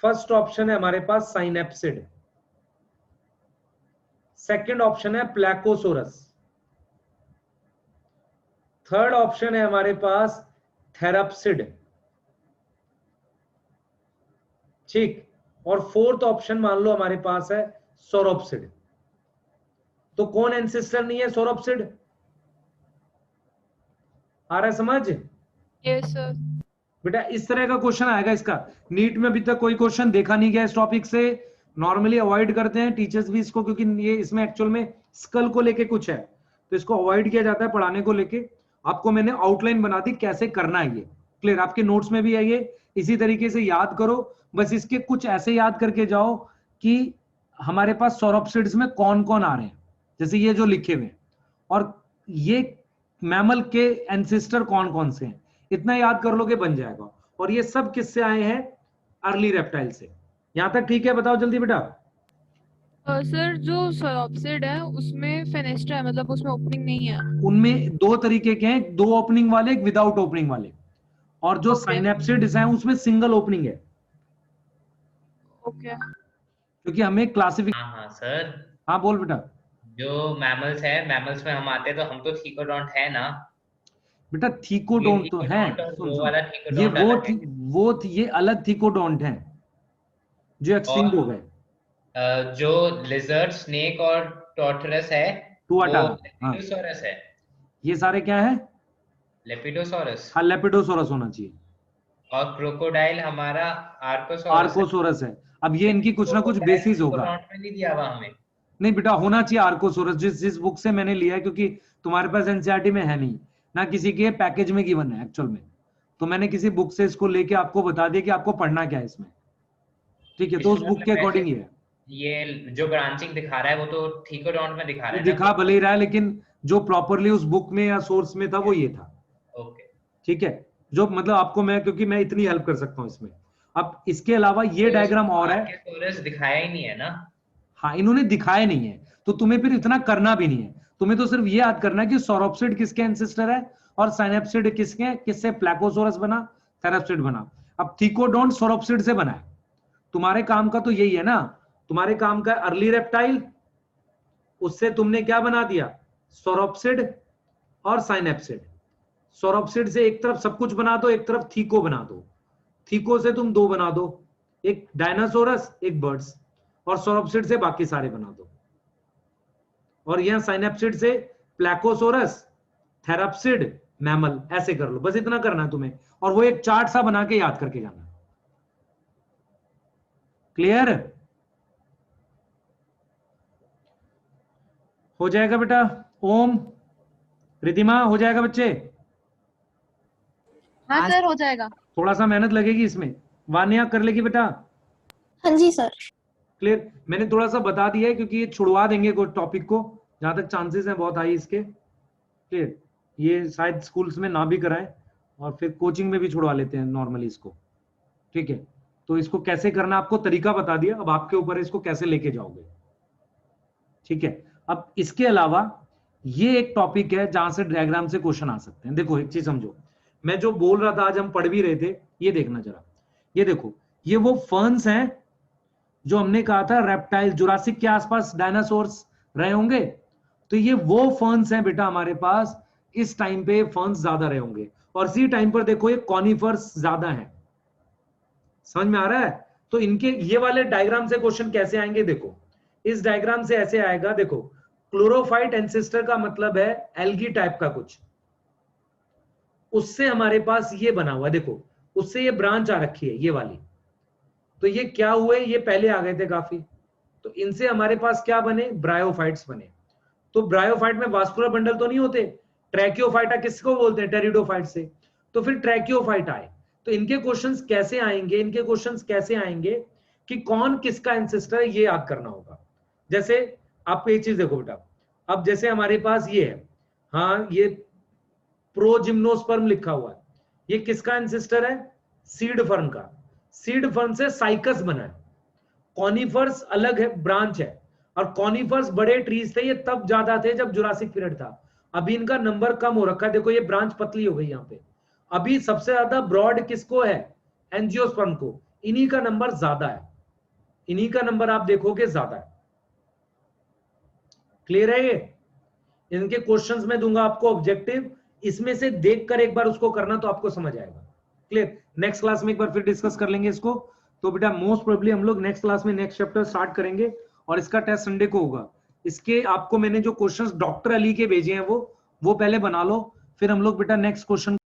फर्स्ट ऑप्शन है हमारे पास साइनेप्सिड, सेकंड ऑप्शन है प्लेकोसोरस, थर्ड ऑप्शन है हमारे पास थेराप्सिड, ठीक, और फोर्थ ऑप्शन मान लो हमारे पास है सोरोप्सिड। तो कौन एंसेस्टर नहीं है सोरोप्सिड? आ रहा है समझ? Yes sir. बेटा इस तरह का क्वेश्चन आएगा इसका। नीट में अभी तक कोई क्वेश्चन देखा नहीं गया इस टॉपिक से, नॉर्मली अवॉइड करते हैं टीचर्स भी इसको, क्योंकि ये इसमें एक्चुअल में स्कल को लेके कुछ है, तो इसको अवॉइड किया जाता है पढ़ाने को लेके। आपको मैंने आउटलाइन बना दी कैसे करना है ये। क्लियर? आपके नोट्स में भी है ये, इसी तरीके से याद करो। बस इसके कुछ ऐसे याद करके जाओ कि हमारे पास सोरोप्सिड्स में कौन कौन आ रहे हैं, जैसे ये जो लिखे हुए हैं, और ये मैमल के एंसेस्टर कौन कौन से हैं, इतना याद कर लोगे बन जाएगा। और ये सब किससे आए हैं? अर्ली रेप्टाइल से। यहां तक ठीक है? बताओ जल्दी बेटा। सर जो सोरोप्सिड है उसमें फेनेस्ट्रा है, मतलब उसमें ओपनिंग नहीं है। उनमें दो तरीके के हैं, दो ओपनिंग वाले, एक विदाउट ओपनिंग वाले, और जो साइनेप्सिड्स हैं उसमें सिंगल ओपनिंग है। ओके। क्योंकि हमें क्लासिफिकेशन। हाँ सर, हाँ बोल बेटा। जो मैमल्स है, मैमल्स में हम आते हैं तो हम तो थीकोडोंट है ना। बेटा थीकोडोंट तो है, वो वाला ये थीकोडोंट अलग है। ये अलग थीकोडोंट हैं जो एक्सटिंक्ट हो गए। जो लिजर्ड, स्नेक और टॉर्टोरस है टुआटारा, वो हाँ। लेपिडोसॉरस है। ये सारे क्या है? लेपिडोसॉरस। हाँ, लेपिडोसोरस होना चाहिए। और क्रोकोडाइल हमारा आर्कोसॉरस है। आर्कोसोरस है। अब ये इनकी कुछ ना कुछ बेसिस होगा। थीकोडोंट में नहीं दिया हुआ हमें। नहीं बेटा, होना चाहिए आर्कोसोरस, जिस बुक से मैंने लिया है, क्योंकि तुम्हारे पास एनसीईआरटी में है नहीं ना, किसी के पैकेज में गिवन है एक्चुअल में, तो मैंने किसी बुक से इसको लेके आपको बता दिया कि आपको पढ़ना क्या है इसमें। ठीक है? तो उस बुक के अकॉर्डिंग ही है। ये जो ब्रांचिंग दिखा रहा है वो तो थीकोडोंट में दिखा रहा है दिखा भले ही रहा है, लेकिन जो प्रॉपरली उस बुक में या सोर्स में था वो ये था। ओके, ठीक है? जो मतलब आपको मैं, क्योंकि मैं इतनी हेल्प कर सकता हूँ इसमें। अब इसके अलावा ये डायग्राम और है। आर्कोसॉरस दिखाया ही नहीं है ना। हाँ, इन्होंने दिखाया नहीं है, तो तुम्हें फिर इतना करना भी नहीं है। तुम्हें तो सिर्फ ये याद करना है कि सोरोप्सिड किसके एंसेस्टर है और साइनेप्सिड किसके, किससे प्लेकोसोरस बना, थेराप्सिड बना। अब थीकोडोंट सोरोप्सिड से बना है। तुम्हारे काम का तो यही है ना, तुम्हारे काम का अर्ली रेप्टाइल, उससे तुमने क्या बना दिया? सोरोप्सिड और साइनेप्सिड। सोरोप्सिड से एक तरफ सब कुछ बना दो, एक तरफ थीको बना दो। थीको से तुम दो बना दो, एक डायनासोरस एक बर्ड्स, और सोरोप्सिड से बाकी सारे बना दो। और यहाँ साइनेप्सिड से प्लैकोसोरस, थेराप्सिड, मैमल, ऐसे कर लो, बस इतना करना है तुम्हें, और वो एक चार्ट सा बना के याद करके जाना। क्लियर हो जाएगा बेटा? ओम, रिधिमा, हो जाएगा बच्चे? हाँ सर हो जाएगा। थोड़ा सा मेहनत लगेगी इसमें, वान्या कर लेगी बेटा? हाँ जी सर। क्लियर? मैंने थोड़ा सा बता दिया है क्योंकि ये छुड़वा देंगे कोई टॉपिक को, जहां तक चांसेस हैं बहुत हाई इसके। क्लियर? ये शायद स्कूल्स में ना भी कराएं और फिर कोचिंग में भी छुड़वा लेते हैं नॉर्मली इसको। ठीक है, तो इसको कैसे करना आपको तरीका बता दिया, अब आपके ऊपर है इसको कैसे लेके जाओगे। ठीक है, अब इसके अलावा ये एक टॉपिक है जहां से डायग्राम से क्वेश्चन आ सकते हैं। देखो एक चीज समझो, मैं जो बोल रहा था आज हम पढ़ भी रहे थे, ये देखना जरा, ये देखो, ये वो फर्न्स हैं जो हमने कहा था रेप्टाइल, जुरासिक के आसपास डायनासोर्स रहे होंगे, तो ये वो फर्न्स हैं बेटा हमारे पास, इस टाइम पे फर्न्स ज्यादा रहे होंगे, और इसी टाइम पर देखो ये कॉनिफर्स ज्यादा हैं। समझ में आ रहा है? तो इनके ये वाले डायग्राम से क्वेश्चन कैसे आएंगे, देखो इस डायग्राम से ऐसे आएगा, देखो क्लोरोफाइट एंसेस्टर का मतलब है एल्गी टाइप का कुछ, उससे हमारे पास ये बना हुआ है, देखो उससे ये ब्रांच आ रखी है ये वाली, तो ये क्या हुए, ये पहले आ गए थे काफी, तो इनसे हमारे पास क्या बने, ब्रायोफाइट्स बने। तो ब्रायोफाइट में वास्कुलर बंडल तो नहीं होते, ट्रैकियोफाइटा किसको बोलते हैं, टेरिडोफाइट से, तो फिर ट्रैकियोफाइट आए। तो इनके क्वेश्चंस कैसे आएंगे, इनके क्वेश्चंस कैसे आएंगे कि कौन किसका एंसेस्टर है, ये याद करना होगा। जैसे आप एक चीज देखो बेटा, अब जैसे हमारे पास ये है, हाँ ये प्रोजिम्नोस्पर्म लिखा हुआ है, ये किसका एंसेस्टर है, सीड फर्न का, सीड फर्न से साइकस बना है। कॉनिफर्स अलग है, ब्रांच है, और कॉनिफर्स बड़े ट्रीज थे, ये तब ज्यादा थे जब जुरासिक पीरियड था, अभी इनका नंबर कम हो रखा है, देखो ये ब्रांच पतली हो गई यहाँ पे। अभी सबसे ज्यादा ब्रॉड किसको है, एंजियोस्पर्म को, इन्हीं का नंबर ज्यादा है, इन्हीं का नंबर आप देखोगे ज्यादा है। क्लियर है ये? इनके क्वेश्चंस में दूंगा आपको ऑब्जेक्टिव, इसमें से देखकर एक बार उसको करना तो आपको समझ आएगा। क्लियर? नेक्स्ट क्लास में एक बार फिर डिस्कस कर लेंगे इसको। तो बेटा मोस्ट प्रोबेबली हम लोग नेक्स्ट क्लास में नेक्स्ट चैप्टर स्टार्ट करेंगे, और इसका टेस्ट संडे को होगा। इसके आपको मैंने जो क्वेश्चंस डॉक्टर अली के भेजे हैं वो पहले बना लो, फिर हम लोग बेटा नेक्स्ट क्वेश्चन